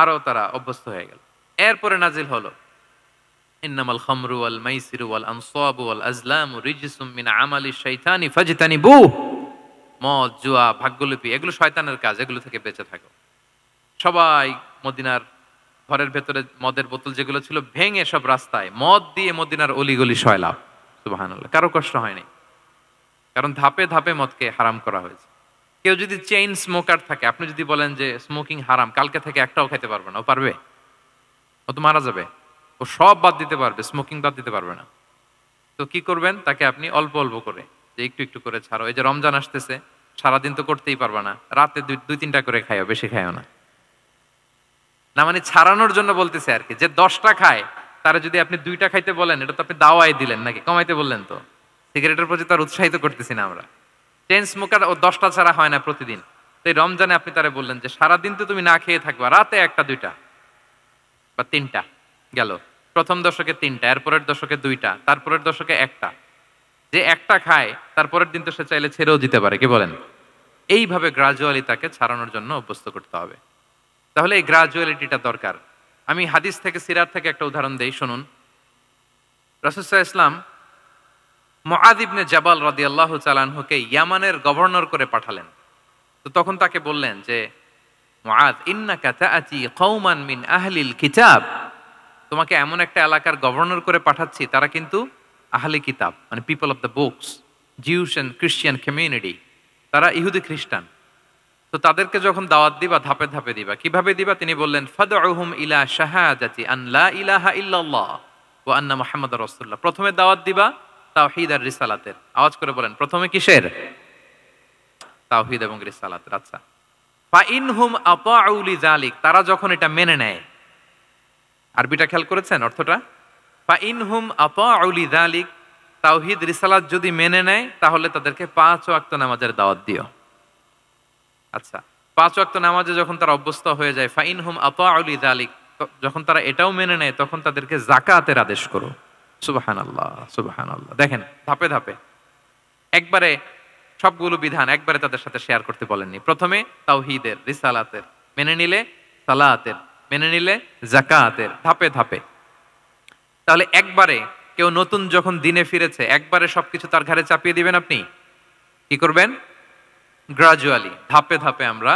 Speaker 1: আরো তারা অভ্যস্ত হয়ে গেল। এরপরে নাজিল হলো ইন্নামাল খামরু ওয়াল মাইসিরু ওয়াল আনসাবু ওয়াল আজলামু রিজসুম মিন আমালিশ শাইতানি ফাজতানিবুহু। মদ, জুয়া, ভাগ্যলিপি এগুলো শয়তানের কাজ, এগুলো থেকে বেঁচে থাকো। সবাই মদিনার ঘরের ভেতরে মদের বোতল যেগুলো ছিল ভেঙে সব রাস্তায় মদ দিয়ে মদিনার অলিগলি সয়লাভ। সুবহানাল্লাহ, কারো কষ্ট হয়নি, কারণ ধাপে ধাপে মদকে হারাম করা হয়েছে। কেউ যদি চেইন স্মোকার থাকে, আপনি যদি বলেন যে স্মোকিং হারাম, কালকে থেকে একটাও খেতে পারবে না, ও পারবে? ও তো মারা যাবে। ও সব বাদ দিতে পারবে, স্মোকিং বাদ দিতে পারবে না। তো কি করবেন? তাকে আপনি অল্প অল্প করে, যে একটু একটু করে ছাড়ো। এই যে রমজান আসতেছে, সারাদিন তো করতেই পারবে না, রাতে দুই তিনটা করে খাইও, বেশি খাইও না। না মানে ছাড়ানোর জন্য বলতেছে আর কি। যে 10টা খায় তারা যদি আপনি 2টা খাইতে বলেন, এটা তো আপনি দাওয়াই দিলেন নাকি, কমাইতে বললেন তো। সিগারেটের প্রতি তার উৎসাহিত করতেছি না আমরা। চেইন স্মোকার ও 10টা ছাড়া হয় না প্রতিদিন। তো এই রমজানে আপনি তারা বললেন যে সারাদিন তো তুমি না খেয়ে থাকবা, রাতে 1টা 2টা বা 3টা গেল। প্রথম দশকে 3টা, এরপরের দশকে 2টা, তারপরের দশকে 1টা। যে 1টা খায় তারপরের দিন তো সে চাইলে ছেড়েও দিতে পারে, কি বলেন? এইভাবে গ্রাজুয়ালি তাকে ছাড়ানোর জন্য অভ্যস্ত করতে হবে। তাহলে এই গ্রাজুয়ালিটিটা দরকার। আমি হাদিস থেকে, সিরাত থেকে একটা উদাহরণ দেই, শুনুন। রাসূল সাল্লাল্লাহু আলাইহি ওয়াসাল্লাম মুআয ইবনে জাবাল রাদিয়াল্লাহু তাআলা আনহুকে ইয়ামানের গভর্নর করে পাঠালেন। তো তখন তাকে বললেন যে মুআয, ইন্নাকা তাআতি কওমান মিন আহলিল কিতাব, তোমাকে এমন একটা এলাকার গভর্নর করে পাঠাচ্ছি, তারা কিন্তু আহলি কিতাব, মানে people of the books, Jews and Christian community, তারা ইহুদি খ্রিস্টান। তো তাদেরকে যখন দাওয়াত দিবা, ধাপে ধাপে দিবা। কিভাবে দিবা? তিনি বললেন ফাদউহুম ইলা শাহাদাতি আন লা ইলাহা ইল্লাল্লাহ ওয়া আন্না মুহাম্মাদুর রাসূলুল্লাহ। প্রথমে দাওয়াত দিবা তাওহীদ আর রিসালাতের। আওয়াজ করে বলেন, প্রথমে কিসের? তাওহীদ এবং রিসালাতের। আচ্ছা, ফা ইনহুম আতাউ লিযালিক, তারা যখন এটা মেনে নেয়। আরবিটা খেয়াল করেছেন অর্থটা? ফা ইনহুম আতাউ লিযালিক, তাওহীদ রিসালাত যদি মেনে নেয় তাহলে তাদেরকে 5 ওয়াক্ত নামাজের দাওয়াত দিও। আচ্ছা, 5 ওয়াক্ত নামাজে যখন তারা অভ্যস্ত হয়ে যায়, ফাইনহুম আতাউ লিযালিক, যখন তারা এটাও মেনে নেয় তখন তাদেরকে যাকাতের আদেশ করো। সুবহানাল্লাহ, সুবহানাল্লাহ। দেখেন ধাপে ধাপে, একবারে সবগুলো বিধান একবারে তাদের সাথে শেয়ার করতে বলেননি। প্রথমে তাওহীদের, রিসালাতের, মেনে নিলে সালাতের, মেনে নিলে যাকাতের, ধাপে ধাপে। তাহলে একবারে কেউ নতুন যখন দিনে ফিরেছে, একবারে সবকিছু তার ঘাড়ে চাপিয়ে দিবেন আপনি? কি করবেন? গ্রাজুয়ালি, ধাপে ধাপে আমরা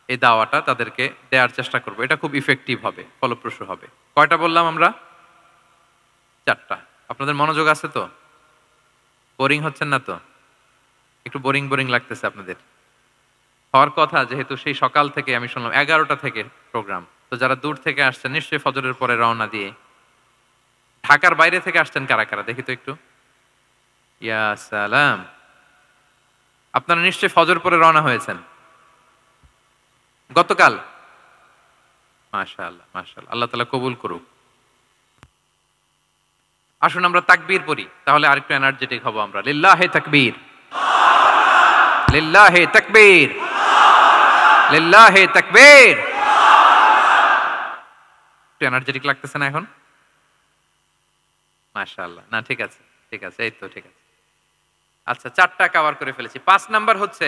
Speaker 1: এই দাওয়াটা তাদেরকে দেওয়ার চেষ্টা করব। এটা খুব ইফেক্টিভ হবে, ফলপ্রসূ হবে। কয়টা বললাম আমরা? 4টা। আপনাদের মনোযোগ আছে তো? বোরিং হচ্ছেন না তো? একটু বোরিং বোরিং লাগতেছে আপনাদের? হওয়ার কথা, যেহেতু সেই সকাল থেকে আমি শুনলাম 11টা থেকে প্রোগ্রাম। তো যারা দূর থেকে আসছেন নিশ্চয়ই ফজরের পরে রওনা দিয়ে। ঢাকার বাইরে থেকে আসছেন কারা কারা দেখি তো একটু। ইয়া সালাম, আপনারা নিশ্চয়ই ফজর পরে রওনা হয়েছেন গতকাল। মাশাআল্লাহ, মাশাআল্লাহ, আল্লাহ তাআলা কবুল করুক। আসুন আমরা তাকবীর পড়ি, তাহলে আরেকটু এনার্জেটিক হব আমরা। লিল্লাহি তাকবীর, লিল্লাহি তাকবীর, লিল্লাহি তাকবীর। একটু এনার্জেটিক লাগতেছে না এখন? মাশাআল্লাহ। না ঠিক আছে, ঠিক আছে, এই তো ঠিক আছে। আচ্ছা, 4টা কভার করে ফেলেছি। 5 নাম্বার হচ্ছে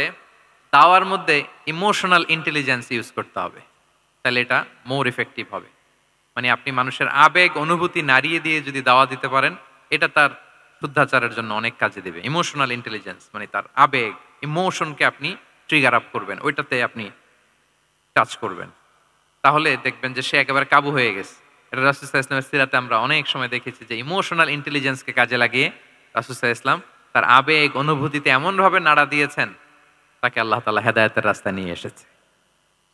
Speaker 1: দাওয়ার মধ্যে ইমোশনাল ইন্টেলিজেন্স ইউজ করতে হবে, তাহলে এটা মোর ইফেক্টিভ হবে। মানে আপনি মানুষের আবেগ অনুভূতি নাড়িয়ে দিয়ে যদি দাওয়া দিতে পারেন, এটা তার শুদ্ধাচারের জন্য অনেক কাজে দেবে। ইমোশনাল ইন্টেলিজেন্স মানে তার আবেগ, ইমোশনকে আপনি ট্রিগার আপ করবেন, ওইটাতে আপনি টাচ করবেন, তাহলে দেখবেন যে সে একেবারে কাবু হয়ে গেছে। এটা রাসূল সাল্লাল্লাহু আলাইহি ওয়াসাল্লামের সিরাতে আমরা অনেক সময় দেখেছি যে ইমোশনাল ইন্টেলিজেন্সকে কাজে লাগিয়ে রাসূল সাল্লাল্লাহু আলাইহি ওয়াসাল্লাম তার আবেগ অনুভূতিতে এমনভাবে নাড়া দিয়েছেন, তাকে আল্লাহ তাআলা হেদায়েতের রাস্তায় নিয়ে এসেছে।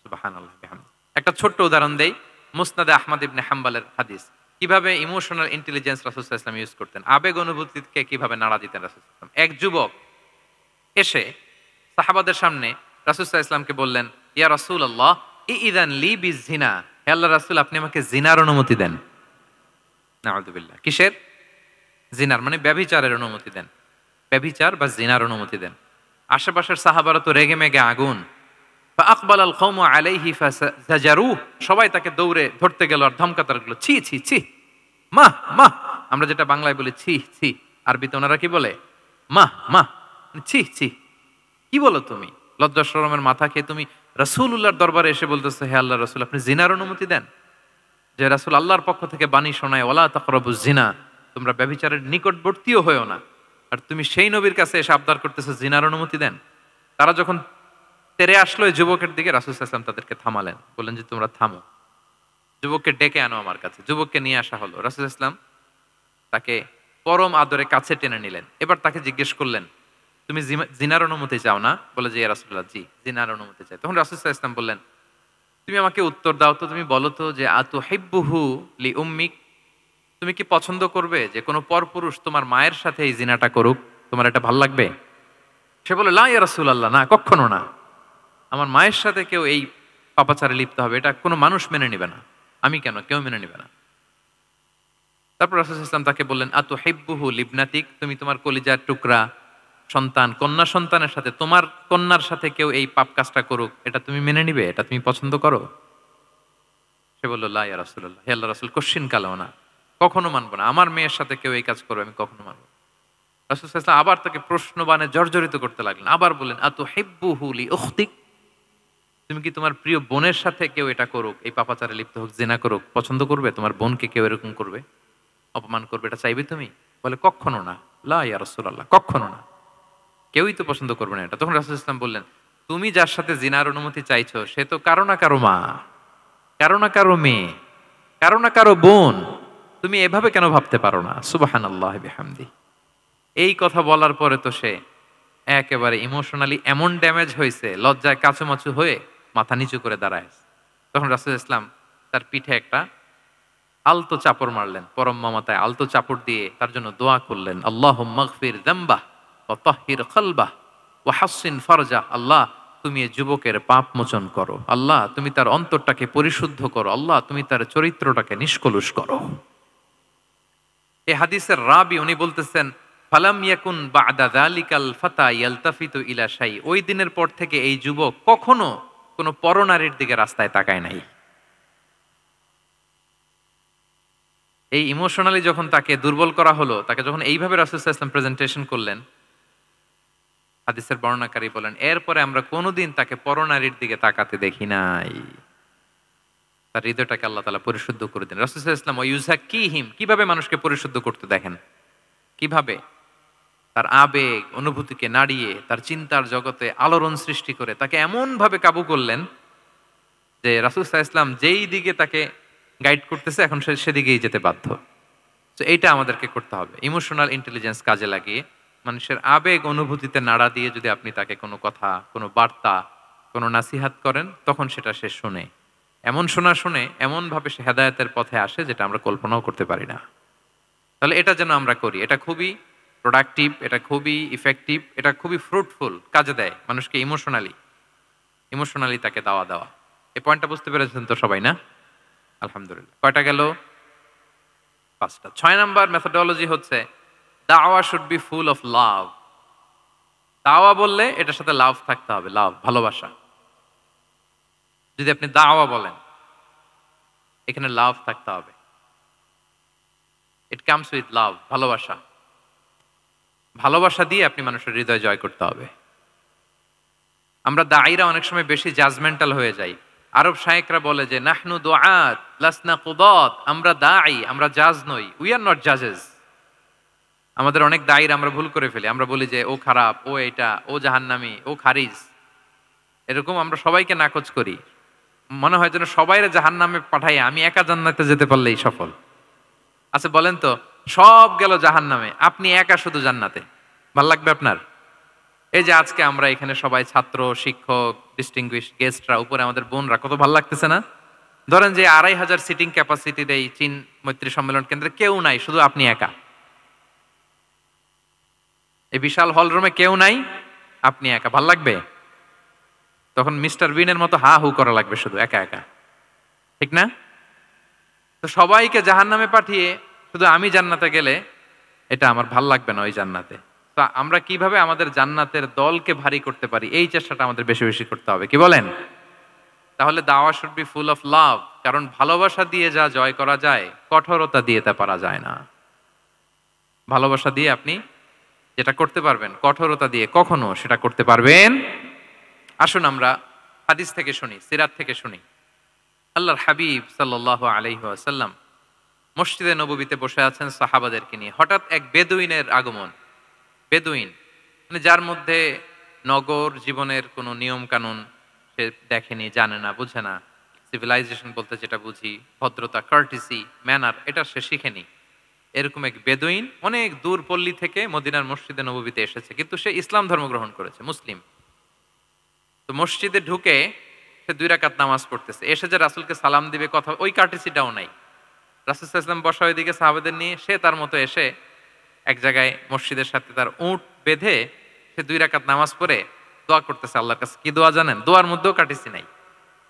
Speaker 1: সুবহানাল্লাহ বিহামদিহি। একটা ছোট্ট উদাহরণ দেই, মুসনাদে আহমদ ইবনে হাম্বলের হাদিস। কিভাবে ইমোশনাল ইন্টেলিজেন্স রাসূল সাল্লাল্লাহু আলাইহি ওয়াসাল্লাম ইউজ করতেন, আবেগ অনুভূতিকে কিভাবে নাড়া দিতেন রাসূল সাল্লাল্লাহু আলাইহি ওয়াসাল্লাম। এক যুবক এসে সাহাবাদের সামনে রাসূল সাল্লাল্লাহু আলাইহি ওয়াসাল্লামকে বললেন, ইয়া রাসূলুল্লাহ ইযান লি বিজিনা, হে আল্লাহর রাসূল আপনি আমাকে জিনার অনুমতি দেন। নাউযুবিল্লাহ। কিসের? জিনার, মানে ব্যভিচারের অনুমতি দেন। ব্যভিচার বা জিনার অনুমতি দেন। আশেপাশের সাহাবারা তো রেগে মেগে আগুন। ফাআকবাল আল কওমু আলাইহি ফাজাজারুহ, সবাই তাকে দৌড়ে ধরতে গেল আর ধমকাতে লাগলো, ছি ছি ছি, মাহ মাহ। আমরা যেটা বাংলায় বলি ছি ছি, আরবিতে ওনারা কি বলে? মাহ মাহ, ছি ছি, কি বলো তুমি? লজ্জা শরমের মাথা খেয়ে তুমি রাসূলুল্লাহর দরবারে এসে বলতেছো, হে আল্লাহর রাসূল আপনি জিনার অনুমতি দেন। যে রাসূল আল্লাহর পক্ষ থেকে বাণী শোনায়, ওয়ালা তাকরাবুজ জিনা, তোমরা ব্যভিচারের নিকটবর্তীও হয়ো না, আর তুমি সেই নবীর কাছে এসে আবদার করতেছো জিনার অনুমতি দেন। তারা যখন তেরে আসলো এই যুবকের দিকে, রাসূল সাল্লাল্লাহু আলাইহি ওয়াসাল্লাম তাদেরকে থামালেন, বললেন যে তোমরা থামো, যুবককে ডেকে আনো আমার কাছে। যুবককে নিয়ে আসা হলো। রাসূল সাল্লাল্লাহু আলাইহি ওয়াসাল্লাম তাকে পরম আদরে কাছে টেনে নিলেন। এবার তাকে জিজ্ঞেস করলেন, তুমি জিনার অনুমতি চাও না? বলে যে ইয়া রাসূলুল্লাহ জি, জিনার অনুমতি চাই। তখন রাসূল সাল্লাল্লাহু আলাইহি ওয়াসাল্লাম বললেন, তুমি আমাকে উত্তর দাও তো, তুমি বলো তো যে আতুহিব্বুহু লি উম্মিক, তুমি কি পছন্দ করবে যে কোনো পরপুরুষ তোমার মায়ের সাথে এই জিনাটা করুক? তোমার এটা ভাল লাগবে? সে বলে লা ইয়া রাসূলুল্লাহ, না কখনো না, আমার মায়ের সাথে কেউ এই পাপাচারে লিপ্ত হবে এটা কোনো মানুষ মেনে নিবে না। আমি কেন, কেউ মেনে নিবে না। তারপর রাসূল সাল্লাল্লাহু আলাইহি ওয়াসাল্লাম তাকে বললেন আতুহিব্বুহু লিবনাতিক, তুমি তোমার কলিজার টুকরা সন্তান, কন্যা সন্তানের সাথে, তোমার কন্যার সাথে কেউ এই পাপ কাজটা করুক, এটা তুমি মেনে নিবে? এটা তুমি পছন্দ করো? সে বলল লা ইয়া রাসূলুল্লাহ, হে আল্লাহর রাসূল কশিন কালেও না, কখনো মানবো না, আমার মেয়ের সাথে কেউ এই কাজ করবে আমি কখনো মানবো না। রাসূল সাল্লাল্লাহু আলাইহি ওয়াসাল্লাম আবার তাকে প্রশ্নবাণে জর্জরিত করতে লাগলেন। আবার বললেন আতুহিব্বুহু লি উখতিক, তুমি কি তোমার প্রিয় বোনের সাথে কেউ এটা করুক, এই পাপাচারে লিপ্ত হোক, জিনা করুক, পছন্দ করবে? তোমার বোনকে কেউ এরকম করবে, অপমান করবে, এটা চাইবে তুমি? বলে কখনো না, লা ইয়া রাসূলুল্লাহ, কখনো না, কেউই তো পছন্দ করবে না এটা। তখন রাসূল সাল্লাল্লাহু আলাইহি ওয়াসাল্লাম বললেন, তুমি যার সাথে জিনার অনুমতি চাইছো সে তো কারো না কারো মা, কারো না কারো মেয়ে, কারো না কারো বোন, তুমি এভাবে কেন ভাবতে পারো না? সুবহানাল্লাহ বিহামদিহি। এই কথা বলার পরে তো সে একেবারে ইমোশনালি এমন ড্যামেজ হয়েছে, লজ্জায় কাচুমাচু হয়ে মাথা নিচু করে দাঁড়ায়। তখন রাসূল ইসলাম তার পিঠে একটা আলতো চাপড় মারলেন, পরম মমতায় আলতো চাপড় দিয়ে তার জন্য দোয়া করলেন, আল্লাহুম্মা গফির যামবাহ ওয়া তাহহির কলবাহ ওয়া হাসসিন ফারজাহ, আল্লাহ তুমি এই যুবকের পাপ মোচন করো, আল্লাহ তুমি তার অন্তরটাকে পরিশুদ্ধ করো, আল্লাহ তুমি তার চরিত্রটাকে নিষ্কলুষ করো। এই হাদিসের রাবি উনি বলতেছেন, ফালাম ইয়াকুন বা'দা যালিকাল ফাতা ইয়ালতাফিতু ইলা শাই, ওই দিনের পর থেকে এই যুবক কখনো কোনো পরনারীর দিকে রাস্তায় তাকায় নাই। এই ইমোশনালি যখন তাকে দুর্বল করা হলো, তাকে যখন এইভাবে রাসূল সাল্লাল্লাহু আলাইহি ওয়াসাল্লাম প্রেজেন্টেশন করলেন, হাদিসের বর্ণনাকারী বলেন এরপরে আমরা কোনোদিন তাকে পরনারীর দিকে তাকাতে দেখি নাই। তার হৃদয়টাকে আল্লাহ তাআলা পরিশুদ্ধ করে দেন। রাসূল সাল্লাল্লাহু আলাইহি ওয়াসাল্লাম ওয়া ইউযাক্কিহিম, কিভাবে মানুষকে পরিশুদ্ধ করতে দেখেন, কিভাবে তার আবেগ অনুভূতিকে নাড়িয়ে তার চিন্তার জগতে আলোড়ন সৃষ্টি করে তাকে এমন ভাবে কাবু করলেন যে রাসূল সাল্লাল্লাহু আলাইহি ওয়াসাল্লাম যেই দিকে তাকে গাইড করতেছে এখন সে সেদিকেই যেতে বাধ্য। তো এইটা আমাদেরকে করতে হবে, ইমোশনাল ইন্টেলিজেন্স কাজে লাগিয়ে মানুষের আবেগ অনুভূতিতে নাড়া দিয়ে যদি আপনি তাকে কোনো কথা, কোনো বার্তা, কোনো নাসিহাত করেন, তখন সেটা সে শুনে, এমন শোনা শুনে এমনভাবে সে হেদায়েতের পথে আসে যেটা আমরা কল্পনাও করতে পারি না। তাহলে এটা যেন আমরা করি, এটা খুবই প্রোডাক্টিভ, এটা খুবই ইফেক্টিভ, এটা খুবই ফ্রুটফুল, কাজে দেয় মানুষকে ইমোশনালি তাকে দাওয়া দেওয়া। এই পয়েন্টটা বুঝতে পেরেছেন তো সবাই, না? আলহামদুলিল্লাহ। কয়টা গেল? 5টা। 6 নাম্বার মেথোডোলজি হচ্ছে দাওয়া should be full of love. দাওয়া বললে এটার সাথে লাভ থাকতে হবে, লাভ, ভালোবাসা। যদি আপনি দাওয়া বলেন এখানে লাভ থাকতে হবে। ইট কামস উইথ লাভ, ভালোবাসা। ভালোবাসা দিয়ে আপনি মানুষের হৃদয় জয় করতে হবে। আমরা দায়ীরা অনেক সময় বেশি জাজমেন্টাল হয়ে যাই। আরব শায়েকরা বলে যে নাহনু দুআত লাসনা কুদাত, আমরা দায়ী, আমরা জাজ নই, উই আর নট জাজেস। আমাদের অনেক দায়ীরা আমরা ভুল করে ফেলি, আমরা বলি যে ও খারাপ, ও এটা, ও জাহান্নামী, ও খারিজ, এরকম আমরা সবাইকে নাকচ করি। মনে হয় যেন সবাইরে জাহান্নামে পাঠাই আমি একা জান্নাতে যেতে পারলেই সফল। আচ্ছা বলেন তো, সব গেল জাহান্নামে, আপনি একা শুধু জান্নাতে, ভাল লাগবে আপনার? এই যে আজকে আমরা এখানে সবাই ছাত্র, শিক্ষক, ডিস্টিংগুইশ গেস্টরা, উপরে আমাদের বোনরা, কত ভাল লাগতেছে না? ধরেন যে ২,৫০০ সিটিং ক্যাপাসিটির এই চীন মৈত্রী সম্মেলন কেন্দ্রে কেউ নাই, শুধু আপনি একা। এই বিশাল হল রুমে কেউ নাই, আপনি একা, ভাল লাগবে? তখন মিস্টার বিনের মতো হা হু করা লাগবে শুধু একা একা, ঠিক না? তো সবাইকে জাহান্নামে পাঠিয়ে শুধু আমি জান্নাতে গেলে এটা আমার ভাল লাগবে না ওই জান্নাতে। তো আমরা কিভাবে আমাদের জান্নাতের দলকে ভারী করতে পারি, এই চেষ্টাটা আমাদের বেশি বেশি করতে হবে, কি বলেন? তাহলে দাওয়া should be full of love, কারণ ভালোবাসা দিয়ে যা জয় করা যায়, কঠোরতা দিয়ে তা পারা যায় না। ভালোবাসা দিয়ে আপনি যেটা করতে পারবেন, কঠোরতা দিয়ে কখনো সেটা করতে পারবেন। আসুন আমরা হাদিস থেকে শুনি, সিরাত থেকে শুনি। আল্লাহর হাবিব সাল্লাল্লাহু আলাইহি ওয়াসাল্লাম মসজিদে নববীতে বসে আছেন সাহাবাদেরকে নিয়ে। হঠাৎ এক বেদুইনের আগমন। বেদুইন মানে যার মধ্যে নগর জীবনের কোনো নিয়ম কানুন সে দেখেনি, জানে না, বুঝে না। সিভিলাইজেশন বলতে যেটা বুঝি, ভদ্রতা, কার্টিসি, ম্যানার, এটা সে শিখেনি। এরকম এক বেদুইন অনেক দূর পল্লী থেকে মদিনার মসজিদে নববীতে এসেছে, কিন্তু সে ইসলাম ধর্ম গ্রহণ করেছে, মুসলিম। তো মসজিদে ঢুকে সে 2 রাকাত নামাজ পড়তেছে। এসে যে রাসূলকে সালাম দিবে, কথা, ওই কার্টিসিটাও নাই। রাসূল সাল্লাল্লাহু আলাইহি ওয়াসাল্লাম বসা ওইদিকে সাহাবাদের নিয়ে, সে তার মতো এসে এক জায়গায় মসজিদের সাথে তার উট বেঁধে সে 2 রাকাত নামাজ পড়ে দোয়া করতেছে আল্লাহর কাছে। কি দোয়া জানেন? দোয়ার মধ্যেও কাটিসি নাই।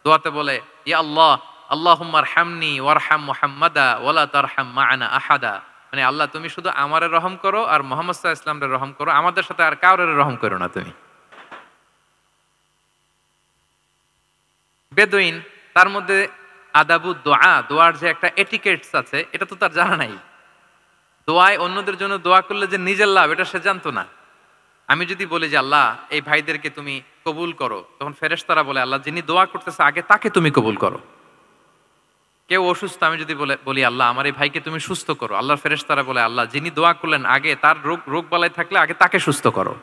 Speaker 1: দোয়াতে বলে, ইয়া আল্লাহ, আল্লাহুম্মা আরহামনি ওয়ারহাম মুহাম্মাদা ওয়ালা তারহাম মা'ানা আহাদা। মানে আল্লাহ, তুমি শুধু আমারে রহম করো আর মুহাম্মদ সাল্লাল্লাহু আলাইহি ওয়াসাল্লামরে রহম করো, আমাদের সাথে আর কাউরে রহম করো না তুমি। বেদুইন, তার মধ্যে আদাবু দোয়া, দোয়ার যে একটা এটিকেটস আছে, এটা তো তার জানা নাই। দোয়ায় অন্যদের জন্য দোয়া করলে যে নিজের লাভ, এটা সে জানতো না। আমি যদি বলি যে আল্লাহ এই ভাইদেরকে তুমি কবুল করো, তখন ফেরেশতারা বলে আল্লাহ যিনি দোয়া করতেছে আগে তাকে তুমি কবুল করো। কেউ অসুস্থ, আমি যদি বলি আল্লাহ আমার এই ভাইকে তুমি সুস্থ করো, আল্লাহর ফেরেশতারা বলে আল্লাহ যিনি দোয়া করলেন আগে তার রোগ বালাই থাকলে আগে তাকে সুস্থ করো।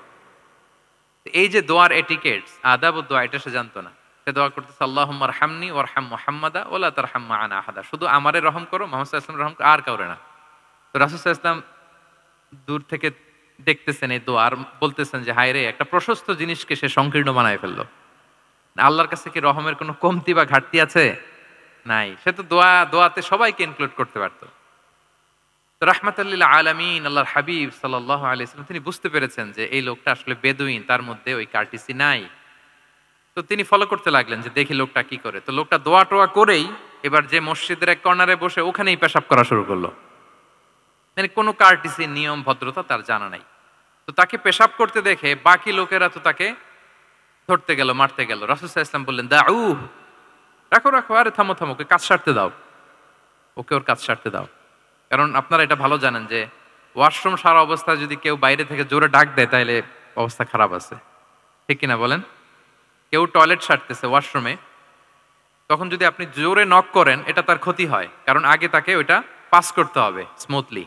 Speaker 1: এই যে দোয়ার এটিকেটস, আদাব দোয়া, এটা সে জানতো না। সে দোয়া করতেছে আল্লাহুম্মা আরহামনি ওয়ারহাম মুহাম্মাদা ওয়ালা তারহাম মা'ানা আহাদা, শুধু আমারে রহম করো, মুহাম্মদ সাল্লাল্লাহু আলাইহি ওয়াসাল্লাম রহম করো, আর কাউরে না। তো রাসূল সাল্লাল্লাহু আলাইহি ওয়াসাল্লাম দূর থেকে দেখতেছেন এই দোয়া, আর বলতেছেন যে হায় রে, একটা প্রশস্ত জিনিসকে সে সংকীর্ণ বানায় ফেললো। আল্লাহর কাছে কি রহমের কোনো কমতি বা ঘাটতি আছে? নাই। সে তো দোয়াতে সবাইকে ইনক্লুড করতে পারতো। তো রাহমাতাল লিল আলামিন আল্লাহর হাবিব সাল্লাল্লাহু আলাইহি ওয়াসাল্লাম তিনি বুঝতে পেরেছেন যে এই লোকটা আসলে বেদুইন, তার মধ্যে ওই কার্টিসি নাই। তো তিনি ফলো করতে লাগলেন যে দেখি লোকটা কি করে। তো লোকটা দোয়া টোয়া করেই এবার যে মসজিদের এক কর্নারে বসে ওখানেই পেশাব করা শুরু করলো। মানে কোনো কার্টিসি, নিয়ম, ভদ্রতা তার জানা নাই। তো তাকে পেশাব করতে দেখে বাকি লোকেরা তো তাকে ধরতে গেল, মারতে গেল। রাসূল সাল্লাল্লাহু আলাইহি ওয়াসাল্লাম বললেন দাউ, রাখো রাখো, আরে থামো থামো, ওকে কাজ সারতে দাও, ওকে ওর কাজ সারতে দাও। কারণ আপনারা এটা ভালো জানেন যে ওয়াশরুম সারা অবস্থায় যদি কেউ বাইরে থেকে জোরে ডাক দেয় তাহলে অবস্থা খারাপ আছে, ঠিক কিনা বলেন? কেউ টয়লেট সারতেছে ওয়াশরুমে, তখন যদি আপনি জোরে নক করেন এটা তার ক্ষতি হয়, কারণ আগে তাকে ওইটা পাস করতে হবে স্মুথলি।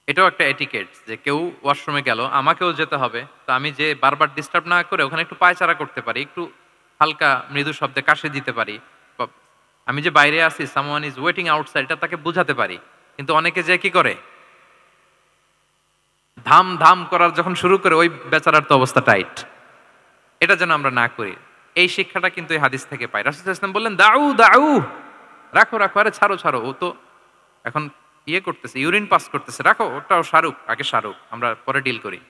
Speaker 1: এটাও একটা এটিকেট যে কেউ ওয়াশরুমে গেল, আমাকেও যেতে হবে, তো আমি যে বারবার ডিস্টার্ব না করে ওখানে একটু পায়চারা করতে পারি, একটু হালকা মৃদু শব্দে কাশি দিতে পারি, বা আমি যে বাইরে আছি, সামওয়ান ইজ ওয়েটিং আউটসাইড, এটা তাকে বুঝাতে পারি। কিন্তু অনেকে যে কি করে, ধাম ধাম করার যখন শুরু করে ওই বেচারার তো অবস্থা টাইট। এটা যেন আমরা না করি, এই শিক্ষাটা কিন্তু এই হাদিস থেকে পাই। রাসূল সাল্লাল্লাহু আলাইহি ওয়াসাল্লাম বললেন দাউ দাউ, রাখো রাখো, আরে ছাড়ো ছাড়ো, ও তো এখন ইয়ে করতেছে, ইউরিন পাস করতেছে, রাখো, ওটাও সারুক, আগে সারুক, আমরা পরে ডিল করি।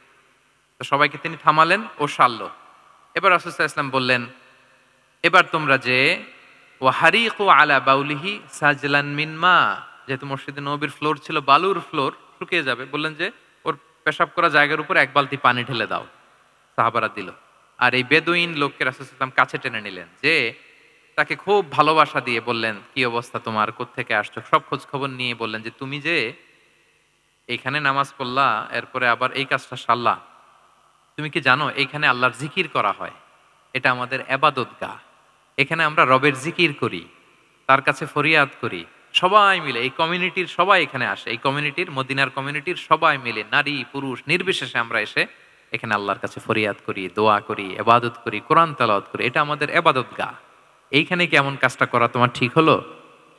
Speaker 1: তো সবাইকে তিনি থামালেন, ও সারলো। এবার রাসূল সাল্লাল্লাহু আলাইহি ওয়াসাল্লাম বললেন এবার তোমরা যে ওয়াহারিকু আলা বাউলিহি সাজলান মিন মা, যেহেতু মসজিদে নববীর ফ্লোর ছিল বালুর ফ্লোর, শুকিয়ে যাবে, বললেন যে ওর পেশাব করা জায়গার উপর 1 বালতি পানি ঢেলে দাও। সাহাবারা দিল। আর এই বেদুইন লোককে রাসূল সাল্লাল্লাহু আলাইহি ওয়াসাল্লাম কাছে টেনে নিলেন, যে তাকে খুব ভালোবাসা দিয়ে বললেন কি অবস্থা তোমার, কোত্থেকে আসছো, সব খোঁজ খবর নিয়ে বললেন যে তুমি যে এইখানে নামাজ পড়লা, এরপরে আবার এই কাজটা সারলা, তুমি কি জানো এইখানে আল্লাহর জিকির করা হয়, এটা আমাদের ইবাদতগাহ, এখানে আমরা রবের জিকির করি, তার কাছে ফরিয়াদ করি, সবাই মিলে এই কমিউনিটির সবাই এখানে আসে, এই কমিউনিটির, মদিনার কমিউনিটির সবাই মিলে নারী পুরুষ নির্বিশেষে আমরা এসে এখানে আল্লাহর কাছে ফরিয়াদ করি, দোয়া করি, ইবাদত করি, কোরআন তেলাওয়াত করি, এটা আমাদের ইবাদতগাহ, এইখানে কি এমন কাজটা করা তোমার ঠিক হলো?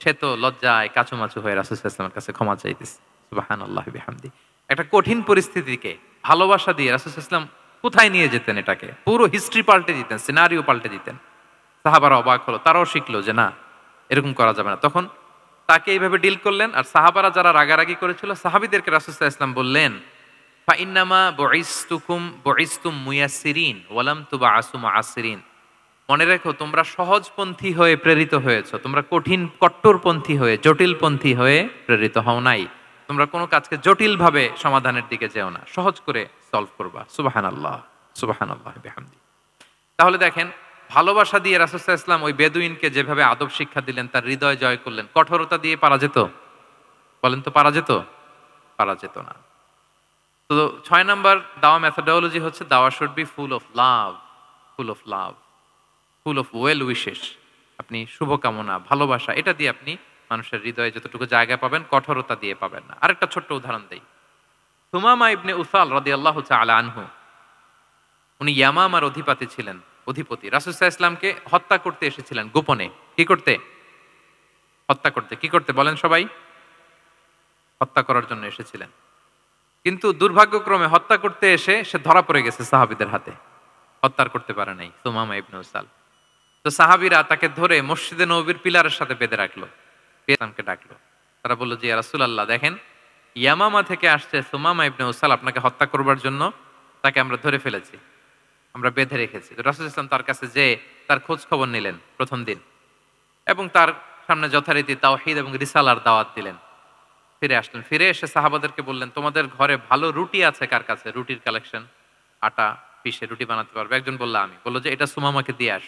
Speaker 1: সে তো লজ্জায় কাচুমাচু হয়ে রাসূল সাল্লাল্লাহু আলাইহি ওয়াসাল্লামের কাছে ক্ষমা চাইতেছে। সুবহানাল্লাহি বিহামদি। একটা কঠিন পরিস্থিতিকে ভালোবাসা দিয়ে রাসূল সাল্লাল্লাহু আলাইহি ওয়াসাল্লাম কোথায় নিয়ে যেতেন এটাকে? পুরো হিস্ট্রি পাল্টে দিতেন, সিনারিও পাল্টে দিতেন। সাহাবারা অবাক হলো। তারাও শিখলো যে না, এরকম করা যাবে না। তখন তাকে এইভাবে ডিল করলেন। আর সাহাবারা যারা রাগারাগি করেছিল, সাহাবীদেরকে রাসূল সাল্লাল্লাহু আলাইহি ওয়াসাল্লাম বললেন, "ফা ইন্নামা বুইসতুম মুয়াসসিরিন ওয়া লাম তুবআসু মুআসসিরিন।" মনে রেখো, তোমরা সহজপন্থী হয়ে প্রেরিত হয়েছো। তোমরা কঠিন কট্টরপন্থী হয়ে, জটিলপন্থী হয়ে প্রেরিত হও নাই। তোমরা কোনো কাজকে জটিলভাবে সমাধানের দিকে যেও না। সহজ করে সলভ করবা। সুবহানাল্লাহ, সুবহানাল্লাহ বিহামদি। তাহলে দেখেন, ভালোবাসা দিয়ে রাসূল সাল্লাল্লাহু আলাইহি ওয়াসাল্লাম ওই বেদুইনকে যেভাবে আদব শিক্ষা দিলেন, তার হৃদয় জয় করলেন, কঠোরতা দিয়ে পারা যেত? বলেন তো, পারা যেত? পারা যেত না। তো ৬ নাম্বার দাওয়া মেথোডোলজি হচ্ছে, দাওয়া should be full of love, full of love, full of well wishes. আপনি শুভকামনা, ভালোবাসা, এটা দিয়ে আপনি মানুষের হৃদয়ে যতটুকু জায়গা পাবেন, কঠোরতা দিয়ে পাবেন না। আরেকটা ছোট্ট উদাহরণ দেই। সুমামা ইবনে উসাল রাদিয়াল্লাহু তাআলা আনহু, উনি ইয়ামামার অধিপতি। রাসূল সাল্লাল্লাহু আলাইহি ওয়াসাল্লামকে হত্যা করতে এসেছিলেন গোপনে। কি করতে? হত্যা করতে। কি করতে বলেন সবাই? হত্যা করার জন্য এসেছিলেন। কিন্তু দুর্ভাগ্যক্রমে হত্যা করতে এসে সে ধরা পড়ে গেছে সাহাবীদের হাতে। হত্যা করতে পারে নাই সুমামা ইবনে উসাল। তো সাহাবীরা তাকে ধরে মসজিদে নববীর পিলারের সাথে বেঁধে রাখলো। ইসলামকে ডাকলো। তারা বলল যে, ইয়া রাসূলুল্লাহ, দেখেন, ইয়ামামা থেকে আসছে সুমামা ইবনে উসাল আপনাকে হত্যা করবার জন্য। তাকে আমরা ধরে ফেলেছি, আমরা বেঁধে রেখেছি। তো রাসূল ইসলাম তার কাছে যেয়ে তার খোঁজ খবর নিলেন প্রথম দিন, এবং তার সামনে যথারীতি তাওহীদ এবং রিসালার দাওয়াত দিলেন। ফিরে আসলেন। ফিরে এসে সাহাবাদেরকে বললেন, তোমাদের ঘরে ভালো রুটি আছে কার কাছে? রুটির কালেকশন, আটা পিষে রুটি বানাতে পারবে। একজন বলল আমি। বলল যে, এটা সুমামাকে দিয়ে আস।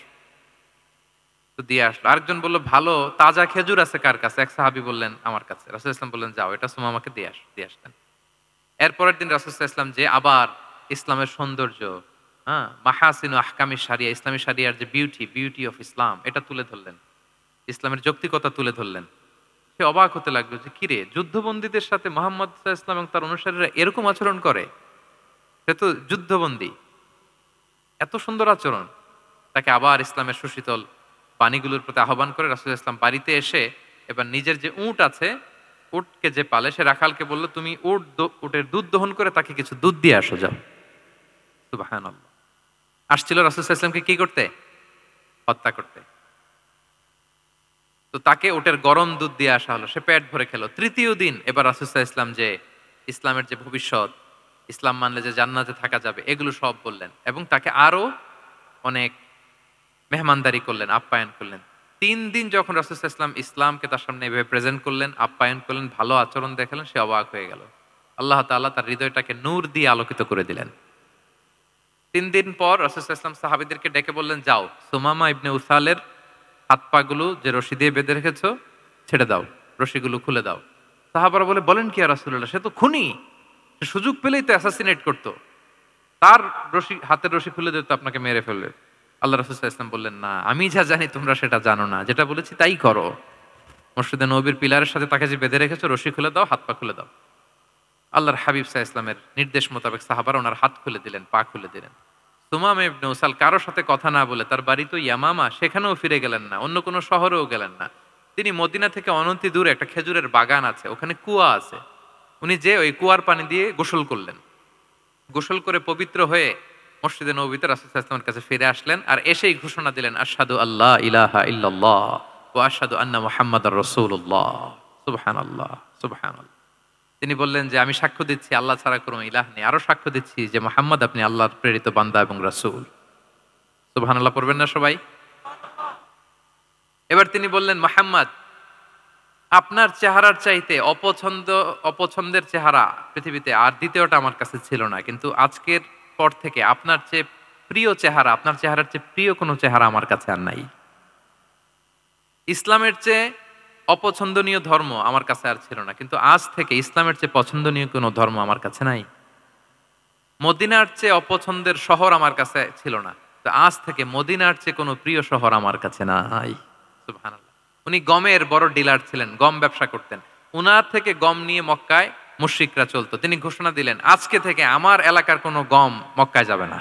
Speaker 1: তো দিয়ে আসলো। আরেকজন বলল, ভালো তাজা খেজুর আছে কার কাছে? এক সাহাবী বললেন, আমার কাছে। রাসূল ইসলাম বললেন, যাও, এটা সুমামাকে দিয়ে দিয়ে আসলেন। এরপরের দিন রাসূল ইসলাম যে আবার ইসলামের সৌন্দর্য, হ্যাঁ, মাহাসিনু আহকামি শারিয়া, ইসলামী শারিয়ার যে বিউটি অফ ইসলাম, এটা তুলে ধরলেন। ইসলামের যৌক্তিকতা তুলে ধরলেন। সে অবাক হতে লাগলো যে, কিরে, যুদ্ধবন্দীদের সাথে মুহাম্মদ সাল্লাল্লাহু আলাইহি ওয়াসাল্লাম এবং তার অনুসারীরা এরকম আচরণ করে? সে তো যুদ্ধবন্দী, এত সুন্দর আচরণ। তাকে আবার ইসলামের সুশীতল পানিগুলোর প্রতি আহ্বান করে রাসূল ইসলাম বাড়িতে এসে এবার নিজের যে উট আছে, উটকে যে পালে, সে রাখালকে বলল, তুমি উটের দুধ দহন করে তাকে কিছু দুধ দিয়ে আসো, যাও। সুবহানাল্লাহ। আসছিল রাসূল সাল্লাল্লাহু আলাইহি ওয়াসাল্লামকে কি করতে? হত্যা করতে। তো তাকে উটের গরম দুধ দিয়ে আসা হলো। সে পেট ভরে খেলো। তৃতীয় দিন এবার রাসূল সাল্লাল্লাহু আলাইহি ওয়াসাল্লাম যে ইসলামের যে ভবিষ্যৎ, ইসলাম মানলে যে জান্নাতে থাকা যাবে, এগুলো সব বললেন, এবং তাকে আরো অনেক মেহমানদারি করলেন, আপ্যায়ন করলেন। ৩ দিন যখন রাসূল সাল্লাল্লাহু আলাইহি ওয়াসাল্লাম ইসলামকে তার সামনে এভাবে প্রেজেন্ট করলেন, আপ্যায়ন করলেন, ভালো আচরণ দেখালেন, সে অবাক হয়ে গেল। আল্লাহ তাআলা তার হৃদয়টাকে নূর দিয়ে আলোকিত করে দিলেন। ৩ দিন পর রাসূল সাল্লাল্লাহু আলাইহি ওয়াসাল্লাম সাহাবীদেরকে ডেকে বললেন, যাও, সুমামা ইবনে উসালের হাত পাগুলো যে রশি দিয়ে বেঁধে রেখেছো ছেড়ে দাও, রশিগুলো খুলে দাও। সাহাবারা বলেন, কি ইয়া রাসূলুল্লাহ, সে তো খুনি, সে সুযোগ পেলেই তো অ্যাসাসিনেট করতো, তার হাতের রশি খুলে দিত, আপনাকে মেরে ফেলবে। আল্লাহ রাসূল সাল্লাল্লাহু আলাইহি ওয়াসাল্লাম বললেন, না, আমি যা জানি তোমরা সেটা জানো না, যেটা বলেছি তাই করো। মসজিদে নববীর পিলারের সাথে তাকে যে বেঁধে রেখেছো, রশি খুলে দাও, হাত পা খুলে দাও। আল্লাহর হাবিব সাল্লাল্লাহু আলাইহি ওয়াসাল্লামের নির্দেশ মোতাবেক সাহাবারা ওনার হাত খুলে দিলেন, পা খুলে দিলেন। সুমামা ইবনে উসাল কারোর সাথে কথা না বলে, তার বাড়ি তো ইয়ামামা, সেখানেও ফিরে গেলেন না, অন্য কোনো শহরেও গেলেন না। তিনি মদিনা থেকে অনতি দূরে একটা খেজুরের বাগান আছে, ওখানে কুয়া আছে, উনি যে ওই কুয়ার পানি দিয়ে গোসল করলেন। গোসল করে পবিত্র হয়ে মসজিদে নববীতে রাসূল সাল্লাল্লাহু আলাইহি ওয়াসাল্লামের কাছে ফিরে আসলেন, আর এসেই ঘোষণা দিলেন, আশহাদু আল্লা ইলাহা ইল্লাল্লাহ ওয়া আশহাদু আন্না মুহাম্মাদার রাসূলুল্লাহ। সুবহানাল্লাহ, সুবহানাল্লাহ। তিনি বললেন যে, আমি সাক্ষ্য দিচ্ছি আল্লাহ ছাড়া কোনো ইলাহ নেই, আরো সাক্ষ্য দিচ্ছি যে মুহাম্মদ আপনি আল্লাহর প্রেরিত বান্দা এবং রাসূল। সুবহানাল্লাহ পড়বেন না সবাই? এবার তিনি বললেন, মুহাম্মদ, আপনার চেহারার চাইতে অপছন্দের চেহারা পৃথিবীতে আর দ্বিতীয়টা আমার কাছে ছিল না, কিন্তু আজকের পর থেকে আপনার চেয়ে প্রিয় চেহারা, আপনার চেহারার চেয়ে প্রিয় কোনো চেহারা আমার কাছে আর নাই। ইসলামের চেয়ে অপছন্দনীয় ধর্ম আমার কাছে আর ছিল না, কিন্তু আজ থেকে ইসলামের চেয়ে পছন্দনীয় কোনো ধর্ম আমার কাছে নাই। মদিনার চেয়ে অপছন্দের শহর আমার কাছে ছিল না, তো আজ থেকে মদিনার চেয়ে কোনো প্রিয় শহর আমার কাছে নাই। সুবহানাল্লাহ। উনি গমের বড় ডিলার ছিলেন, গম ব্যবসা করতেন। উনার থেকে গম নিয়ে মক্কায় মুশরিকরা চলতো। তিনি ঘোষণা দিলেন, আজকে থেকে আমার এলাকার কোনো গম মক্কায় যাবে না।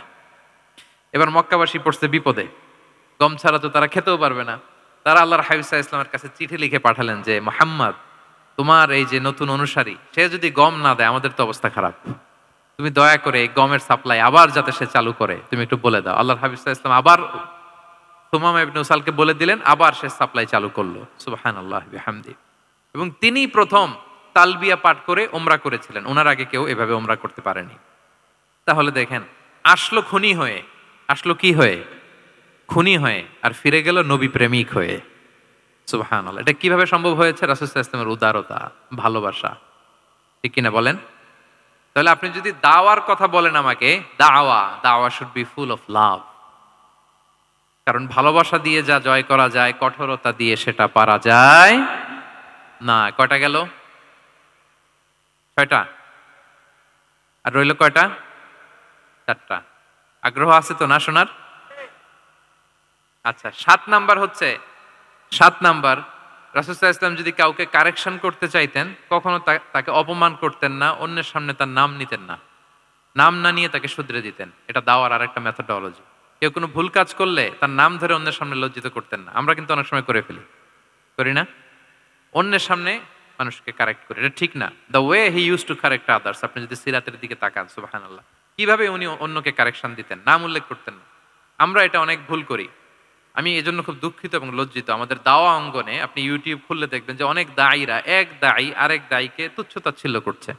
Speaker 1: এবার মক্কাবাসী পড়ছে বিপদে, গম ছাড়া তো তারা খেতেও পারবে না। তারা আল্লাহর হাবিব সাল্লাল্লাহু আলাইহি ইসলামের কাছে চিঠি লিখে পাঠালেন যে মুহাম্মদ, তোমার এই যে নতুন অনুসারী সে যদি গম না দেয় আমাদের তো অবস্থা খারাপ, তুমি দয়া করে এই গমের সাপ্লাই আবার যাতে সে চালু করে তুমি একটু বলে দাও। আল্লাহর হাবিব সাল্লাল্লাহু আলাইহি ইসলাম আবার সুমামা ইবনে উসালকে বলে দিলেন, আবার সে সাপ্লাই চালু করলো। সুবহানাল্লাহ বিহামদি। এবং তিনি প্রথম তালবিয়া পাঠ করে ওমরা করেছিলেন, ওনার আগে কেউ এভাবে ওমরা করতে পারেনি। তাহলে দেখেন, আসলো খুনি হয়ে, আসলো কি হয়ে? খুনি হয়ে, আর ফিরে গেল নবী প্রেমিক হয়ে। সুবহানাল্লাহ। এটা কিভাবে সম্ভব হয়েছে? রাসূল সাল্লাল্লাহু আলাইহি ওয়াসাল্লামের উদারতা, ভালোবাসা। ঠিক কিনা বলেন? তাহলে আপনি যদি দাওয়ার কথা বলেন আমাকে, দাওয়া should be full of love. কারণ ভালোবাসা দিয়ে যা জয় করা যায়, কঠোরতা দিয়ে সেটা পারা যায় না। কয়টা গেল? 6টা। আর রইল কয়টা? 4টা। আগ্রহ আছে তো না শোনার? আচ্ছা, 7 নাম্বার হচ্ছে, 7 নাম্বার, রাসূল সাল্লাল্লাহু আলাইহি ওয়াসাল্লাম যদি কাউকে কারেকশন করতে চাইতেন, কখনো তাকে অপমান করতেন না, অন্যের সামনে তার নাম নিতেন না, নাম না নিয়ে তাকে শুধরে দিতেন। এটা দাওয়ার আরেকটা মেথডোলজি। কেউ কোনো ভুল কাজ করলে তার নাম ধরে অন্যের সামনে লজ্জিত করতেন না। আমরা কিন্তু অনেক সময় করে ফেলি, করি না? অন্যের সামনে মানুষকে কারেক্ট করি, এটা ঠিক না। The way he use to correct others, আপনি যদি সিরাতের দিকে তাকান, সুবহানাল্লাহ, কিভাবে উনি অন্যকে কারেকশন দিতেন, নাম উল্লেখ করতেন না। আমরা এটা অনেক ভুল করি। আমি এজন্য খুব দুঃখিত এবং লজ্জিত। আমাদের দাওয়া অঙ্গনে আপনি ইউটিউব খুললে দেখবেন যে অনেক দায়ীরা, এক দায়ী আরেক দায়ীকে তুচ্ছ-তাচ্ছিল্য করছে,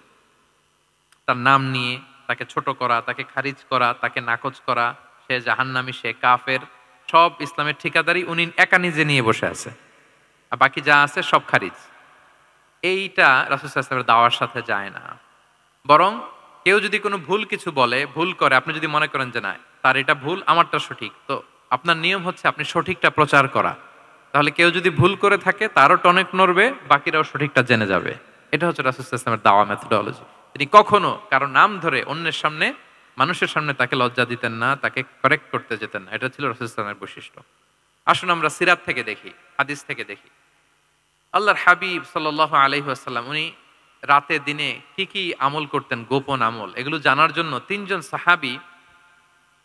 Speaker 1: তার নাম নিয়ে তাকে ছোট করা, তাকে খারিজ করা, তাকে নাকচ করা, সে জাহান্নামী, সে কাফের, সব ইসলামের ঠিকাদারি উনি একা নিজে নিয়ে বসে আছে, আর বাকি যা আছে সব খারিজ। এইটা রাসূল সাল্লাল্লাহু আলাইহি ওয়াসাল্লামের দাওয়ার সাথে যায় না। বরং কেউ যদি কোনো ভুল কিছু বলে, ভুল করে, আপনি যদি মনে করেন যে না তার এটা ভুল, আমারটা সঠিক, তো আপনার নিয়ম হচ্ছে আপনি সঠিকটা প্রচার করা। তাহলে কেউ যদি ভুল করে থাকে তারও টনক নড়বে, বাকিরাও সঠিকটা জেনে যাবে। এটা হচ্ছে রাসূল সাল্লাল্লাহু আলাইহি ওয়াসাল্লামের দাওয়া মেথডোলজি। তিনি কখনো কারো নাম ধরে অন্যের সামনে, মানুষের সামনে তাকে লজ্জা দিতেন না, তাকে কারেক্ট করতে যেতেন না। এটা ছিল রাসূল সাল্লাল্লাহু আলাইহি ওয়াসাল্লামের বৈশিষ্ট্য। আসুন আমরা সিরাত থেকে দেখি, হাদিস থেকে দেখি। আল্লাহর হাবিব সাল্লাল্লাহু আলাইহি ওয়াসাল্লাম উনি রাতে দিনে কি কি আমল করতেন, গোপন আমল, এগুলো জানার জন্য 3 জন সাহাবী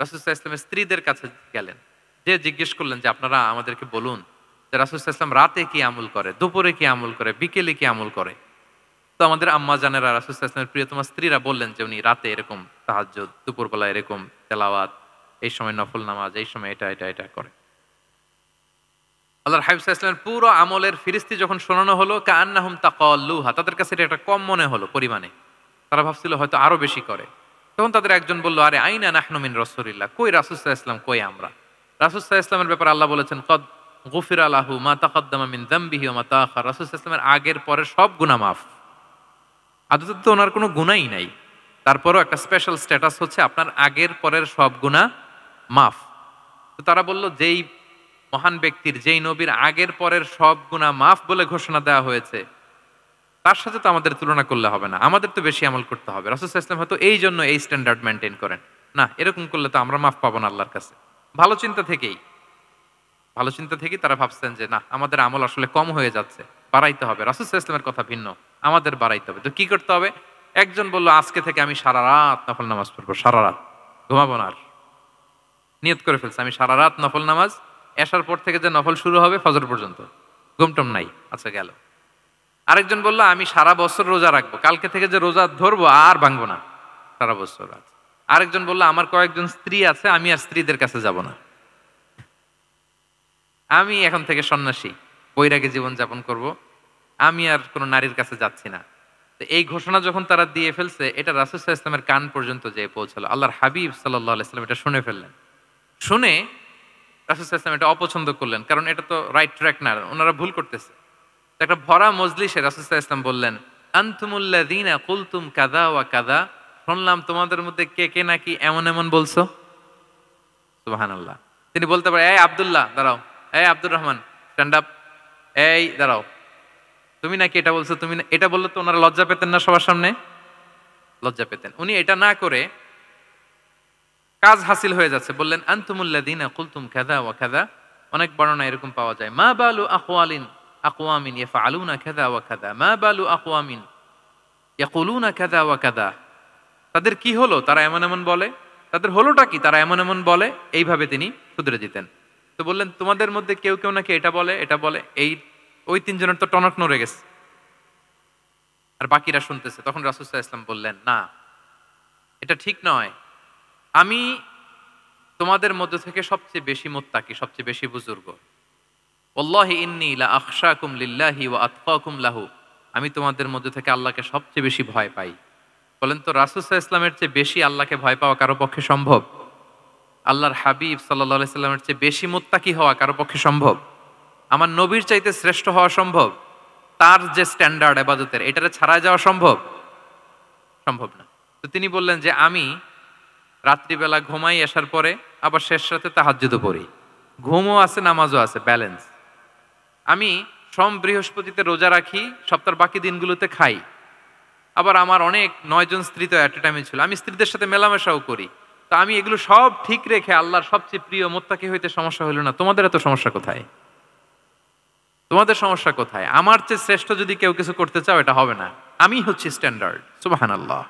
Speaker 1: রাসূল সাল্লাল্লাহু আলাইহি ওয়াসাল্লামের স্ত্রীদের কাছে গেলেন। যে জিজ্ঞেস করলেন যে আপনারা আমাদেরকে বলুন যে রাসূল সাল্লাল্লাহু আলাইহি ওয়াসাল্লাম রাতে কি আমল করে, দুপুরে কি আমল করে, বিকেলে কি আমল করে। তো আমাদের আম্মা জানেরা, রাসূল সাল্লাল্লাহু আলাইহি ওয়াসাল্লামের প্রিয়তমা স্ত্রীরা বললেন যে উনি রাতে এরকম তাহাজ্জুদ, দুপুরবেলা এরকম তেলাওয়াত, এই সময় নফল নামাজ, এই সময় এটা এটা এটা করে। আল্লাহর হাবিব সাল্লাল্লাহু আলাইহি ওয়াসাল্লামের পুরো আমলের ফিরিস্তি যখন শোনানো হলো, কাআন্নাহুম তাকাল্লুহা, তাদের কাছে এটা একটা কম মনে হলো পরিমাণে। তারা ভাবছিল হয়তো আরো বেশি করে। তখন তাদের একজন বলল, আরে আইনা নাহনু মিন রাসূলিল্লাহ, কই রাসূল সাল্লাল্লাহু আলাইহি ওয়াসাল্লাম, কই আমরা। রাসূল সাল্লাল্লাহু আলাইহি ওয়াসাল্লামের ব্যাপারে আল্লাহ বলেছেন, কদ গুফিরা লাহু মা তাকাদ্দামা মিন যামবিহি ওয়া মা তাআখার, রাসূল সাল্লাল্লাহু আলাইহি ওয়াসাল্লামের আগের পরের সব গুনাহ মাফ। আদতে তো ওনার কোনো গুনাহই নাই, তারপরও একটা স্পেশাল স্ট্যাটাস হচ্ছে আপনার আগের পরের সব গুনাহ মাফ। তো তারা বলল, যেই মহান ব্যক্তির, যেই নবীর আগের পরের সব গুনাহ মাফ বলে ঘোষণা দেওয়া হয়েছে, তার সাথে তো আমাদের তুলনা করলে হবে না, আমাদের তো বেশি আমল করতে হবে। রাসূল সাল্লাল্লাহু আলাইহি ওয়াসাল্লাম হয়তো এই জন্য এই স্ট্যান্ডার্ড মেইনটেইন করেন না, এরকম করলে তো আমরা মাফ পাবো না আল্লাহর কাছে। ভালো চিন্তা থেকেই, ভালো চিন্তা থেকেই তারা ভাবছেন যে না, আমাদের আমল আসলে কম হয়ে যাচ্ছে, বাড়াইতে হবে। রাসূল সাল্লাল্লাহু আলাইহি ওয়াসাল্লামের কথা ভিন্ন, আমাদের বাড়াইতে হবে। তো কি করতে হবে? একজন বলল, আজকে থেকে আমি সারা রাত নফল নামাজ পড়বো, সারা রাত ঘুমাবো না আর। নিয়ত করে ফেলছে আমি সারা রাত নফল নামাজ, এশার পর থেকে যে নফল শুরু হবে ফজর পর্যন্ত, ঘুমটুম নাই। আচ্ছা, গেল। আরেকজন বলল, আমি সারা বছর রোজা রাখবো, কালকে থেকে যে রোজা ধরবো আর ভাঙবো না, সারা বছর। আছে আরেকজন বলল, আমার কয়েকজন স্ত্রী আছে, আমি আর স্ত্রীদের কাছে যাব না, আমি এখন থেকে সন্ন্যাসী, বৈরাগী জীবন যাপন করব, আমি আর কোনো নারীর কাছে যাচ্ছি না। তো এই ঘোষণা যখন তারা দিয়ে ফেলছে, এটা রাসূল সাল্লাল্লাহু আলাইহি ওয়াসাল্লামের কান পর্যন্ত যেয়ে পৌঁছালো। আল্লাহর হাবিব সাল্লাল্লাহু আলাইহি ওয়াসাল্লাম এটা শুনে ফেললেন। শুনে রাসূল সাল্লাল্লাহু আলাইহি ওয়াসাল্লাম এটা অপছন্দ করলেন, কারণ এটা তো রাইট ট্র্যাক না, ওনারা ভুল করতেছে। তো একটা ভরা মজলিসে রাসূল সাল্লাল্লাহু আলাইহি ওয়াসাল্লাম বললেন, আনতুমুল্লাযীনা কুলতুম কাযা ওয়া কাযা, শুনলাম তোমাদের মধ্যে কে কে নাকি এমন এমন বলছো। সুবহানাল্লাহ। তিনি বলতে পারে, এই আব্দুল্লাহ দাঁড়াও, এই আব্দুর রহমান স্ট্যান্ড আপ, এই দাঁড়াও, তুমি নাকি এটা বলছো, তুমি এটা বললে তো ওনারা লজ্জা পেতেন না, সবার সামনে লজ্জা পেতেন। উনি এটা না করে কাজ হাসিল হয়ে যাচ্ছে, বললেন আনতুমুল্লাযীনা কুলতুম কাযা ওয়া কাযা। অনেক বর্ণনা এরকম পাওয়া যায়, মা বালু আকওয়ামিন ইয়াফআলুনা কাযা ওয়া কাযা, মা বালু আকওয়ামিন ইয়াকুলুনা কাযা ওয়া কাযা। তাদের কি হলো, তারা এমন এমন বলে, তাদের হলোটা কি, তারা এমন এমন বলে, এইভাবে তিনি শুধরে দিতেন। তো তো বললেন তোমাদের মধ্যে কেউ কেউ নাকি এটা বলে এটা বলে, এই ওই তিনজনের তো টনক নড়ে গেছে, আর বাকিরা শুনতেছে। তখন রাসূল সাল্লাল্লাহু আলাইহি ওয়াসাল্লাম বললেন, না, এটা ঠিক নয়। আমি তোমাদের মধ্য থেকে সবচেয়ে বেশি মুত্তাকি, সবচেয়ে বেশি বুজুর্গ। ওয়াল্লাহি ইন্নী লা আখশাকুম লিল্লাহি ওয়া আতকাকুম লাহু। আমি তোমাদের মধ্যে থেকে আল্লাহকে সবচেয়ে বেশি ভয় পাই। বলেন তো রাসূল সাল্লাল্লাহু আলাইহি ওয়াসাল্লামের চেয়ে বেশি আল্লাহকে ভয় পাওয়া কারো পক্ষে সম্ভব? আল্লাহর হাবিব সাল্লাল্লাহু আলাইহি সাল্লামের চেয়ে বেশি মুত্তাকি হওয়া কারো পক্ষে সম্ভব? আমার নবীর চাইতে শ্রেষ্ঠ হওয়া সম্ভব? তার যে স্ট্যান্ডার্ড ইবাদতের, এটারে ছাড়ায় যাওয়া সম্ভব? সম্ভব না। তো তিনি বললেন যে আমি রাত্রিবেলা ঘুমাই আসার পরে, আবার শেষ রাতে তাহাজ্জুদও পড়ি। ঘুমও আছে, নামাজও আছে, ব্যালেন্স। আমি সোম বৃহস্পতিতে রোজা রাখি, সপ্তাহের বাকি দিনগুলোতে খাই। আবার আমার অনেক 9 জন স্ত্রী তো এট এ টাইমে ছিল, আমি স্ত্রীদের সাথে মেলামেশাও করি। তো আমি এগুলো সব ঠিক রেখে আল্লাহর সবচেয়ে প্রিয় মুত্তাকি হইতে সমস্যা হইল না। তোমাদের এত সমস্যা কোথায়? তোমাদের সমস্যা কোথায়? আমার চেয়ে শ্রেষ্ঠ যদি কেউ কিছু করতে চাও, এটা হবে না। আমি হচ্ছি স্ট্যান্ডার্ড। সুবহানাল্লাহ।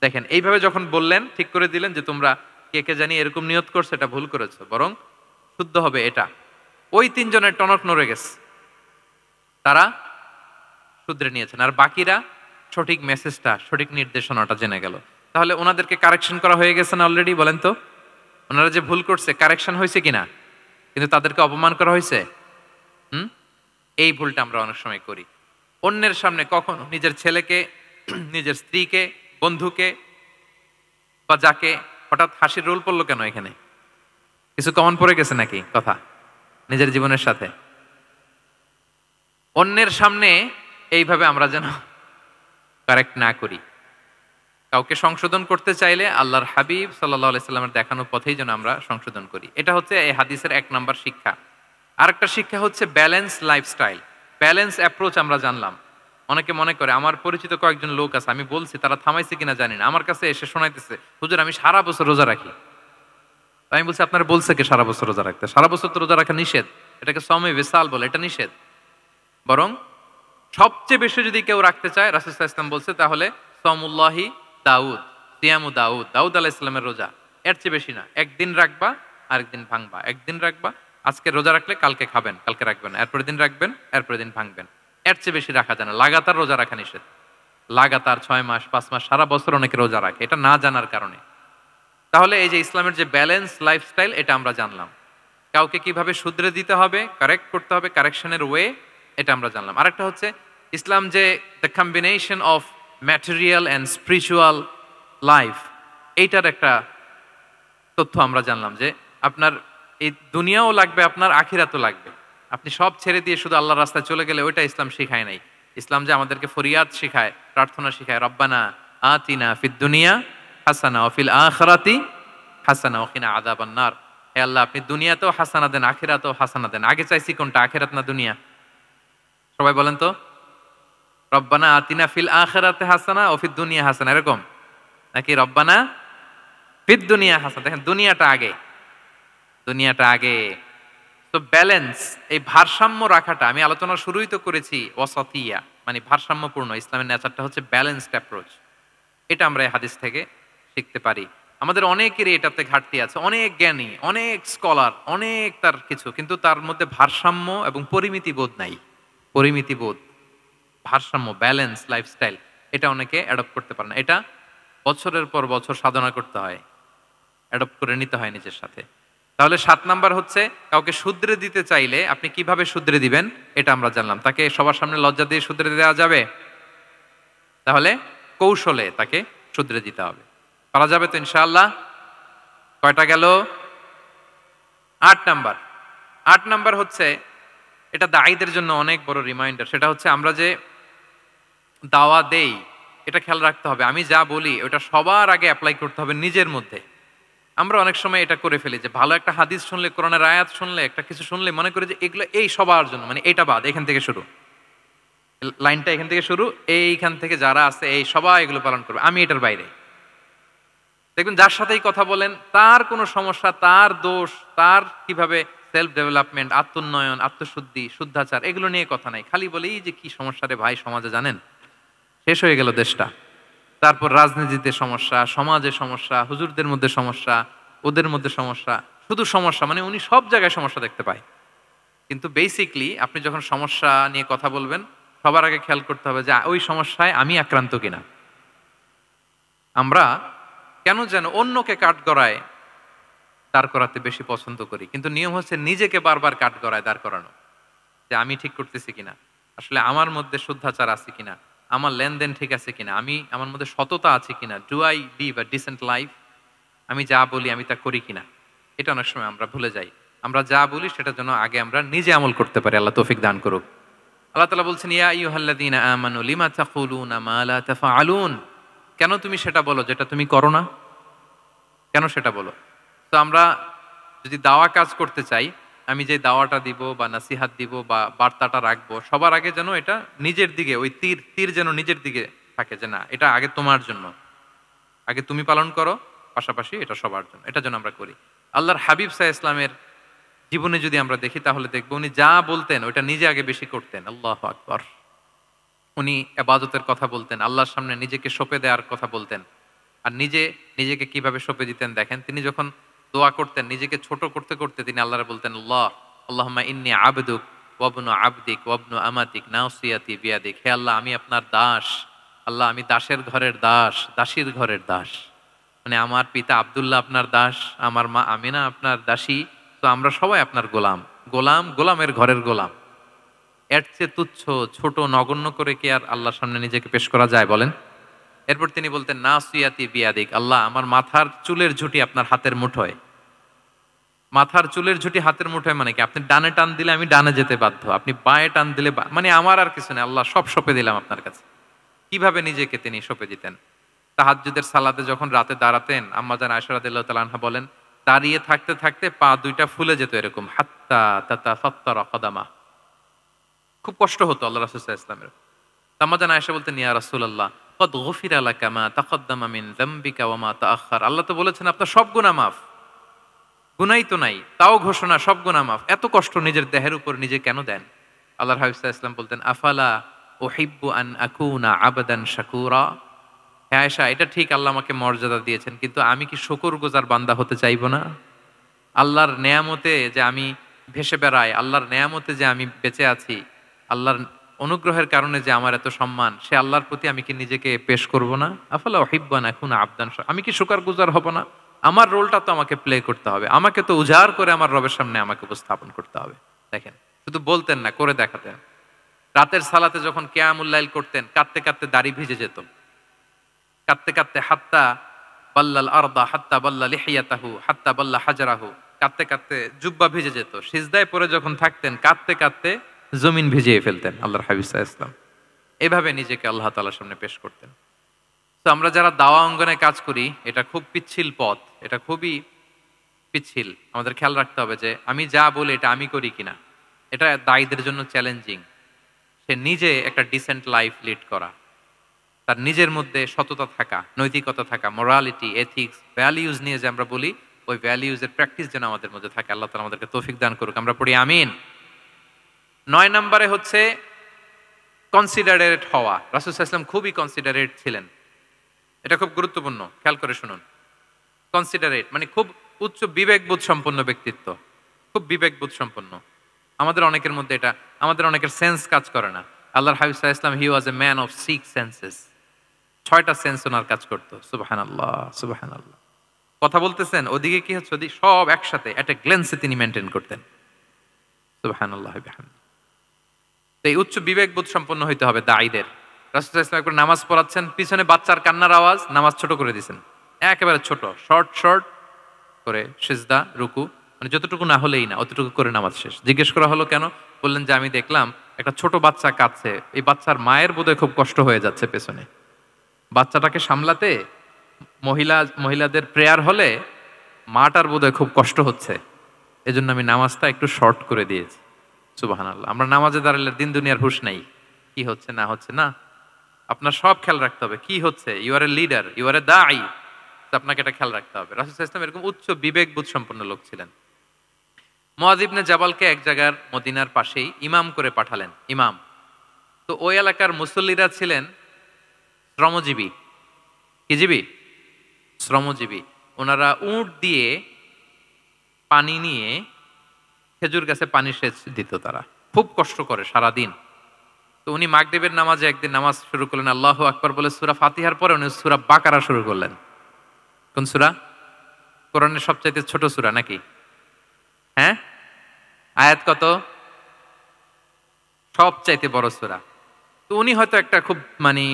Speaker 1: দেখেন, এইভাবে যখন বললেন, ঠিক করে দিলেন যে তোমরা কে কে জানি এরকম নিয়ত করছো, এটা ভুল করেছো, বরং শুদ্ধ হবে এটা। ওই তিনজনের টনক নড়ে গেছে, তারা শুধরে নিয়েছেন, আর বাকিরা সঠিক মেসেজটা, সঠিক নির্দেশনাটা জেনে গেল। তাহলে ওনাদেরকে কারেকশন করা হয়ে গেছে না অলরেডি? বলেন তো, ওনারা যে ভুল করছে কারেকশন হয়েছে কিনা? কিন্তু তাদেরকে অপমান করা হয়েছে। এই ভুলটা আমরা অনেক সময় করি। অন্যের সামনে কখনো নিজের ছেলেকে, নিজের স্ত্রীকে, বন্ধুকে বা যাকে, হঠাৎ হাসির রোল পড়লো কেন এখানে? কিছু কমন পড়ে গেছে নাকি কথা নিজের জীবনের সাথে? অন্যের সামনে এইভাবে আমরা যেন কারেক্ট না করি। কাউকে সংশোধন করতে চাইলে আল্লাহর হাবিব সাল্লাল্লাহু আলাইহি সাল্লামের দেখানো পথেই যেন আমরা সংশোধন করি। এটা হচ্ছে এই হাদিসের 1 নাম্বার শিক্ষা। আরেকটা শিক্ষা হচ্ছে ব্যালেন্স লাইফস্টাইল, ব্যালেন্স অ্যাপ্রোচ আমরা জানলাম। অনেকে মনে করে, আমার পরিচিত কয়েকজন লোক আছে, আমি বলছি তারা থামাইছে কিনা জানি না, আমার কাছে এসে শোনাইতেছে, হুজুর আমি সারা বছর রোজা রাখি। আমি বলছি আপনারা বলছে কে সারা বছর রোজা রাখতে? সারা বছর তো রোজা রাখা নিষেধ, এটাকে সমে বিসাল বলে, এটা নিষেধ। বরং সবচেয়ে বেশি যদি কেউ রাখতে চায়, রাসূল সাল্লাল্লাহু আলাইহি ওয়াসাল্লাম বলছে, তাহলে সাওমুল্লাহি দাউদ, সিয়ামু দাউদ, দাউদ আলাইহিস সালামের রোজা। এর চেয়ে বেশি না। একদিন রাখবা, আরেকদিন ভাঙবা, একদিন রাখবা, আজকে রোজা রাখলে কালকে খাবেন, কালকে রাখবেন না, এরপরের দিন রাখবেন, এরপরের দিন ভাঙবেন। এর চেয়ে বেশি রাখা যায় না। লাগাতার রোজা রাখা নিষেধ। লাগাতার 6 মাস, 5 মাস, সারা বছর অনেকে রোজা রাখে, এটা না জানার কারণে। তাহলে এই যে ইসলামের যে ব্যালেন্স লাইফস্টাইল, এটা আমরা জানলাম। কাউকে কিভাবে শুধরে দিতে হবে, কারেক্ট করতে হবে, কারেকশনের ওয়ে, এটা আমরা জানলাম। আরেকটা হচ্ছে ইসলাম যে the combination of material and spiritual life, এইটার একটা তথ্য আমরা জানলাম যে আপনার এই দুনিয়াও লাগবে, আপনার আখিরাতও লাগবে। আপনি সব ছেড়ে দিয়ে শুধু আল্লাহর রাস্তায় চলে গেলে ওইটা ইসলাম শিখায় নাই। ইসলাম যে আমাদেরকে ফরিয়াদ শিখায়, প্রার্থনা শিখায়, রব্বানা আতিনা ফিদ দুনিয়া হাসানা ওয়া ফিল আখিরাতি হাসানা ওয়া কিনা আযাবান নার। হে আল্লাহ, আপনি দুনিয়াতেও হাসানা দেন, আখিরাতেও হাসানা দেন। আগে চাইছি কোনটা, আখিরাত না দুনিয়া? সবাই বলেন তো, রব্বানা আতিনা ফিল আখিরাতি হাসানা ওয়া ফিদ দুনিয়া হাসানা, এরকম নাকি রব্বানা ফিদ দুনিয়া হাসানা? দেখেন, দুনিয়াটা আগে, দুনিয়াটা আগে। তো ব্যালেন্স, এই ভারসাম্য রাখাটা, আমি আলোচনা শুরুই তো করেছি ওয়াসাতিয়া, মানে ভারসাম্যপূর্ণ। ইসলামের নেচারটা হচ্ছে ব্যালেন্সড অ্যাপ্রোচ। এটা আমরা এই হাদিস থেকে শিখতে পারি। আমাদের অনেকেরই এটাতে ঘাটতি আছে। অনেক জ্ঞানী, অনেক স্কলার, অনেক তার কিছু, কিন্তু তার মধ্যে ভারসাম্য এবং পরিমিতি বোধ নাই। পরিমিতি বোধ, ভারসাম্য, ব্যালেন্স লাইফস্টাইল, এটা অনেকে অ্যাডপ্ট করতে পারে না। এটা বছরের পর বছর সাধনা করতে হয়, অ্যাডপ্ট করে নিতে হয় নিজের সাথে। তাহলে 7 নাম্বার হচ্ছে, কাউকে শুধরে দিতে চাইলে আপনি কিভাবে শুধরে দিবেন, এটা আমরা জানলাম। তাকে সবার সামনে লজ্জা দিয়ে শুধরে দেওয়া যাবে? তাহলে কৌশলে তাকে শুধরে দিতে হবে। পারা যাবে তো ইনশাআল্লাহ? কয়টা গেল? 8 নাম্বার। 8 নাম্বার হচ্ছে, এটা দায়ীদের জন্য অনেক বড় রিমাইন্ডার। সেটা হচ্ছে, আমরা যে দাওয়া দেই, এটা খেয়াল রাখতে হবে। আমি যা বলি ওটা সবার আগে অ্যাপ্লাই করতে হবে নিজের মধ্যে। আমরা অনেক সময় এটা করে ফেলি যে ভালো একটা হাদিস শুনলে, কোরআনের আয়াত শুনলে, একটা কিছু শুনলে মনে করি যে এগুলো এই সবার জন্য, মানে এটা বাদ, এখান থেকে শুরু, লাইনটা এখান থেকে শুরু, এইখান থেকে যারা আছে এই সবাই এগুলো পালন করবে, আমি এটার বাইরে। দেখবেন যার সাথেই কথা বলেন তার কোনো সমস্যা, তার দোষ, তার কিভাবে সেলফ ডেভেলপমেন্ট, আত্মোন্নয়ন, আত্মশুদ্ধি, শুদ্ধাচার, এগুলো নিয়ে কথা নাই। খালি বলেই যে কি সমস্যা রে ভাই সমাজে, জানেন শেষ হয়ে গেল দেশটা। তারপর রাজনীতিতে সমস্যা, সমাজে সমস্যা, হুজুরদের মধ্যে সমস্যা, ওদের মধ্যে সমস্যা, শুধু সমস্যা, মানে উনি সব জায়গায় সমস্যা দেখতে পায়। কিন্তু বেসিকলি আপনি যখন সমস্যা নিয়ে কথা বলবেন, সবার আগে খেয়াল করতে হবে যে ওই সমস্যায় আমি আক্রান্ত কিনা। আমরা কেন যেন অন্যকে কাঠগড়ায় দাঁড় করাতে বেশি পছন্দ করি, কিন্তু নিয়ম হচ্ছে নিজেকে বারবার কাঠগড়ায় দাঁড় করানো, যে আমি ঠিক করতেছি কিনা, আসলে আমার মধ্যে শুদ্ধাচার আছে কিনা, আমার লেনদেন ঠিক আছে কিনা, আমি আমার মধ্যে সততা আছে কিনা, do I live a decent life, আমি যা বলি আমি তা করি কিনা। এটা অনেক সময় আমরা ভুলে যাই। আমরা যা বলি সেটার জন্য আগে আমরা নিজে আমল করতে পারি। আল্লাহ তৌফিক দান করুক। আল্লাহ তাআলা বলছেন, ইয়া আইয়ুহাল্লাযীনা আমানু লিমা তাকুলুনা মা লা তাফআলুন। কেন তুমি সেটা বলো যেটা তুমি করো না? কেন সেটা বলো? তো আমরা যদি দাওয়া কাজ করতে চাই, আমি যে দাওয়াটা দিব বা নাসিহাত দিব বা বার্তাটা রাখবো, সবার আগে যেন এটা নিজের দিকে, ওই তীর যেন নিজের দিকে থাকে, যে না এটা আগে তোমার জন্য, আগে তুমি পালন করো, পাশাপাশি এটা সবার জন্য, এটা যেন আমরা করি। আল্লাহর হাবিব সাল্লাল্লাহু আলাইহি ইসলামের জীবনে যদি আমরা দেখি তাহলে দেখবো উনি যা বলতেন ওইটা নিজে আগে বেশি করতেন। আল্লাহু আকবার। উনি ইবাদতের কথা বলতেন, আল্লাহর সামনে নিজেকে সঁপে দেওয়ার কথা বলতেন। আর নিজেকে কিভাবে সঁপে দিতেন দেখেন, তিনি যখন দোয়া করতেন নিজেকে ছোট করতে করতে তিনি আল্লাহরে বলতেন, আল্লাহুম্মা ইন্নী আবদুক ওয়াবনু আবদিক ওয়াবনু আমাতিক নাসিয়াতি বিয়াদিক। হে আল্লাহ, আমি আপনার দাস। আল্লাহ, আমি দাসের ঘরের দাস, দাসীর ঘরের দাস। মানে আমার পিতা আব্দুল্লাহ আপনার দাস, আমার মা আমিনা আপনার দাসী, তো আমরা সবাই আপনার গোলামের ঘরের গোলাম। এর চেয়ে তুচ্ছ, ছোট, নগণ্য করে কি আর আল্লাহর সামনে নিজেকে পেশ করা যায় বলেন? এরপর তিনি বলতেন, নাসিয়াতি বিয়াদিক। আল্লাহ, আমার মাথার চুলের ঝুঁটি আপনার হাতের মুঠোয়। মাথার চুলের ঝুঁটি হাতের মুঠোয় মানে কি? আপনি ডানে টান দিলে আমি ডানে যেতে বাধ্য, আপনি বাঁয়ে টান দিলে মানে আমার আর কিছু নেই, আল্লাহ সব সঁপে দিলাম আপনার কাছে। কিভাবে নিজেকে তিনি সঁপে দিতেন? তাহাজ্জুদের সালাতে যখন রাতে দাঁড়াতেন, আম্মা জান আয়েশা রাদিয়াল্লাহু তাআলা আনহা বলেন, দাঁড়িয়ে থাকতে থাকতে পা দুইটা ফুলে যেত এরকম, হাত্তা তাতাফাত্তারা কদামা। খুব কষ্ট হতো আল্লাহ রাসূল সাল্লাল্লাহু আলাইহি ওয়াসাল্লামের। আম্মা জান আয়েশা বলতেন, ইয়া রাসূলুল্লাহ ক্বাদ গুফিরা লাকা মা তাকাদ্দামা মিন যামবিকা ওয়া মা তাআখার। আল্লাহ তো বলেছেন আপনার সব গুনাহ মাফ। গুনাই তো নাই, তাও ঘোষণা সব গুনাহ মাফ। এত কষ্ট নিজের দেহের উপর নিজে কেন দেন? আল্লাহর হাবিব সাল্লাল্লাহু আলাইহি ওয়াসাল্লাম বলতেন, আফালা উহিব্বু আন আকুনা আবদান শাকুরা। হ্যাঁ আয়েশা, এটা ঠিক আল্লাহ আমাকে মর্যাদা দিয়েছেন, কিন্তু আমি কি শুকরগুজার বান্দা হতে চাইবো না? আল্লাহর নেয়ামতে যে আমি ভেসে বেড়াই, আল্লাহর নেয়ামতে যে আমি বেঁচে আছি, আল্লাহর অনুগ্রহের কারণে যে আমার এত সম্মান, সে আল্লাহর প্রতি আমি কি নিজেকে পেশ করব না? আফালা উহিব্বু আন আকুনা আবদান আমি কি শুকরগুজার হব না? আমার রোলটা তো আমাকে প্লে করতে হবে, আমাকে তো উজাড় করে আমার রবের সামনে আমাকে উপস্থাপন করতে হবে। দেখেন, শুধু বলতেন না, করে দেখাতেন। রাতের সালাতে যখন কিয়ামুল লাইল করতেন, কাঁদতে কাঁদতে দাড়ি ভিজে যেত, কাঁদতে কাঁদতে হাত্তা বাল্লাল আরদা হাত্তা বাল্লা লিহিয়াতাহু হাত্তা বাল্লা হাজারাহু, কাঁদতে কাঁদতে জুব্বা ভিজে যেত। সিজদায় পড়ে যখন থাকতেন কাঁদতে কাঁদতে জমিন ভিজিয়ে ফেলতেন আল্লাহর হাবিব সাল্লাল্লাহু আলাইহি ওয়াসাল্লাম। এভাবে নিজেকে আল্লাহ তাআলার সামনে পেশ করতেন। তো আমরা যারা দাওয়া অঙ্গনে কাজ করি, এটা খুব পিচ্ছিল পথ, এটা খুবই পিচ্ছিল। আমাদের খেয়াল রাখতে হবে যে আমি যা বলি এটা আমি করি কিনা। এটা দায়ীদের জন্য চ্যালেঞ্জিং। সে নিজে একটা ডিসেন্ট লাইফ লিড করা, তার নিজের মধ্যে সততা থাকা, নৈতিকতা থাকা, মোরালিটি, এথিক্স, ভ্যালিউজ নিয়ে যে আমরা বলি, ওই ভ্যালিউজের প্র্যাকটিস যেন আমাদের মধ্যে থাকে। আল্লাহ তাআলা আমাদেরকে তৌফিক দান করুক, আমরা পড়ি আমিন। ৯ নম্বরে হচ্ছে কনসিডারেট হওয়া। রাসূল সাল্লাল্লাহু আলাইহি ওয়াসাল্লাম খুবই কনসিডারেট ছিলেন। এটা খুব গুরুত্বপূর্ণ, খেয়াল করে শুনুন। কনসিডারেট মানে খুব উচ্চ বিবেকবোধ সম্পন্ন ব্যক্তিত্ব, খুব বিবেকবোধ সম্পন্ন। আমাদের অনেকের মধ্যে এটা, আমাদের অনেকের সেন্স কাজ করে না। আল্লাহর হাবিব সাল্লাল্লাহু আলাইহি ওয়াসাল্লাম, he was a man of 6 senses. 6টা সেন্স ওনার কাজ করতো। সুবহানাল্লাহ, সুবহানাল্লাহ। কথা বলতেছেন, ওদিকে কি হচ্ছে, ওদিকে সব একসাথে এট এ গ্ল্যান্সে তিনি মেইনটেইন করতেন। সুবহানাল্লাহ বিহামদি। তো এই উচ্চ বিবেকবোধ সম্পন্ন হইতে হবে দায়ীদের। রাসূল সাল্লাল্লাহু আলাইহি ওয়াসাল্লাম একবার নামাজ পড়াচ্ছেন, পিছনে বাচ্চার কান্নার আওয়াজ, নামাজ ছোট করে দিয়েছেন। একেবারে ছোট, শর্ট করে সিজদা, রুকু, মানে যতটুকু না হলেই না, অতটুকু করে নামাজ শেষ। জিজ্ঞেস করা হলো কেন? বললেন যে আমি দেখলাম একটা ছোট বাচ্চা কাঁদছে, এই বাচ্চার মায়ের বোধহয় খুব কষ্ট হয়ে যাচ্ছে পেছনে। বাচ্চাটাকে সামলাতে মহিলাদের প্রেয়ার হলে মাটার বোধহয় খুব কষ্ট হচ্ছে, এজন্য আমি নামাজটা একটু শর্ট করে দিয়েছি। সুবহানাল্লাহ। আমরা নামাজে দাঁড়ালে দিন দুনিয়ার হুঁশ নাই, কি হচ্ছে না হচ্ছে না, আপনার সব খেয়াল রাখতে হবে। কি হচ্ছে, you are a leader, you are a দাঈ, আপনাকে এটা খেয়াল রাখতে হবে। রাসূল সাল্লাল্লাহু আলাইহি ওয়াসাল্লাম এরকম উচ্চ বিবেকবোধ সম্পন্ন লোক ছিলেন। মুআয ইবনে জাবালকে এক জায়গার মদিনার পাশেই ইমাম করে পাঠালেন, ইমাম। তো ওই এলাকার মুসল্লিরা ছিলেন শ্রমজীবী। কি জীবী? শ্রমজীবী। ওনারা উট দিয়ে পানি নিয়ে খেজুর গাছে পানি সেচ দিত তারা, খুব কষ্ট করে সারাদিন। তো উনি মাগরিবের নামাজে একদিন নামাজ শুরু করলেন, আল্লাহু আকবার বলে সূরা ফাতিহার পরে উনি সূরা বাকারা শুরু করলেন। কোন সূরা? কোরআনের সবচাইতে ছোট সূরা নাকি? হ্যাঁ, আয়াত কত? সবচাইতে বড় সূরা। তো উনি হয়তো একটা খুব মানে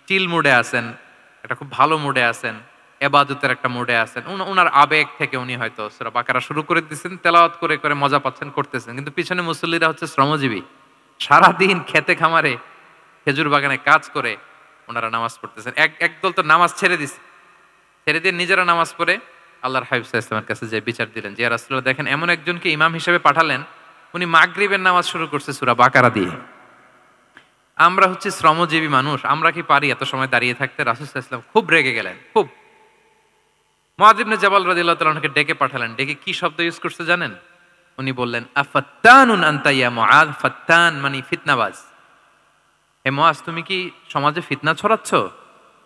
Speaker 1: চিল মুডে আছেন, একটা খুব ভালো মুডে আছেন, এবাদতের একটা মুডে আছেন। উনার আবেগ থেকে উনি হয়তো সূরা বাকারা শুরু করে দিয়েছেন, তেলাওয়াত করে করে মজা পাচ্ছেন, করতেছেন। কিন্তু পিছনে মুসল্লিরা হচ্ছে শ্রমজীবী, সারাদিন খেতে খামারে খেজুর বাগানে কাজ করে ওনারা নামাজ পড়তেছেন। একদল তো নামাজ ছেড়ে দিছে, ছেড়ে দিয়ে নিজেরা নামাজ পড়ে আল্লাহর হাবিব সাল্লাল্লাহু আলাইহি ওয়াসাল্লামের কাছে যে বিচার দিলেন যে, ইয়া রাসূলুল্লাহ, দেখেন এমন একজনকে ইমাম হিসেবে পাঠালেন, উনি মাগরিবের নামাজ শুরু করছে সূরা বাকারা দিয়ে। আমরা হচ্ছে শ্রমজীবী মানুষ, আমরা কি পারি এত সময় দাঁড়িয়ে থাকতে? রাসূল সাল্লাল্লাহু আলাইহি ওয়াসাল্লাম খুব রেগে গেলেন, খুব। মুআয ইবনে জাবাল রাদিয়াল্লাহু তাআলা আনহুকে ডেকে পাঠালেন। ডেকে কি শব্দ ইউজ করছে জানেন? উনি বললেন, আফাত্তানুন আনতা ইয়া মুআয। ফাত্তান মানে ফিতনাবাজ। হে মুআয, তুমি কি সমাজে ফিতনা ছড়াচ্ছ?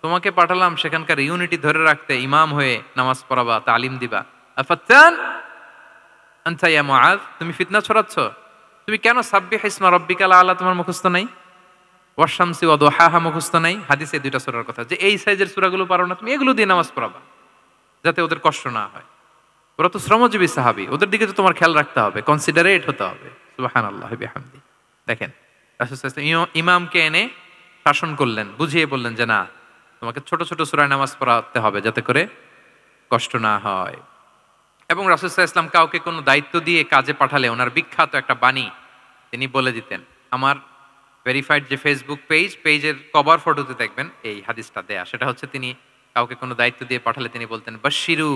Speaker 1: তোমাকে পাঠালাম সেখানকার ইউনিটি ধরে রাখতে, ইমাম হয়ে নামাজ পড়াবা, তালিম দিবা। আফাত্তান আনতা ইয়া মুআয, তুমি ফিতনা ছড়াচ্ছ? তুমি কেন সাব্বিহ ইসমা রাব্বিকাল আলা তোমার মুখস্থ নাই? ওয়াশ-শামসি ওয়া দুহাহা মুখস্থ নাই? হাদিসে দুইটা সূরার কথা, যে এই সাইজের সূরাগুলো পারো না, তুমি এগুলো দিয়ে নামাজ পড়াবা যাতে ওদের কষ্ট না হয়। ওরা তো শ্রমজীবী সাহাবী, ওদের দিকে তো তোমার খেয়াল রাখতে হবে, কনসিডারেট হতে হবে। সুবহানাল্লাহি বিহামদি। দেখেন রাসূল সাল্লাল্লাহু আলাইহি ওয়াসাল্লাম ইমামকে এনে শাসন করলেন, বুঝিয়ে বললেন যে না, তোমাকে ছোট ছোট সূরায় নামাজ পড়াতে হবে যাতে করে কষ্ট না হয়। এবং রাসূল সাল্লাল্লাহু আলাইহি ওয়াসাল্লাম কাউকে কোনো দায়িত্ব দিয়ে কাজে পাঠালে ওনার বিখ্যাত একটা বাণী তিনি বলে দিতেন। আমার ভেরিফাইড যে ফেসবুক পেজের কভার ফটোতে দেখবেন এই হাদিসটা দেয়া। সেটা হচ্ছে, তিনি কাউকে কোনো দায়িত্ব দিয়ে পাঠালে তিনি বলতেন, বাশশিরু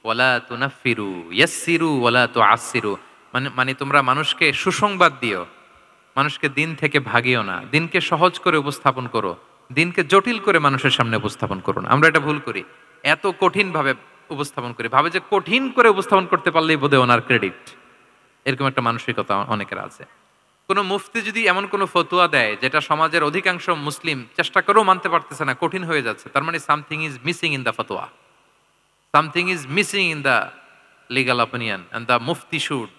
Speaker 1: ওয়ালা তুনাফফিরু, ইয়াসসিরু ওয়ালা তুআসসিরু। মানে তোমরা মানুষকে সুসংবাদ দিও, মানুষকে দিন থেকে ভাগিও না, দিনকে সহজ করে উপস্থাপন করো, দিনকে জটিল করে মানুষের সামনে উপস্থাপন করো না। আমরা এটা ভুল করি, এত কঠিন ভাবে উপস্থাপন করি, ভাবে যে কঠিন করে উপস্থাপন করতে পারলেই বোধহয় ওনার ক্রেডিট। এরকম একটা মানসিকতা অনেকের আছে। কোনো মুফতি যদি এমন কোনো ফতোয়া দেয় যেটা সমাজের অধিকাংশ মুসলিম চেষ্টা করেও মানতে পারতেছে না, কঠিন হয়ে যাচ্ছে, তার মানে something is missing in the ফতোয়া, something is missing in the legal opinion, and the মুফতি should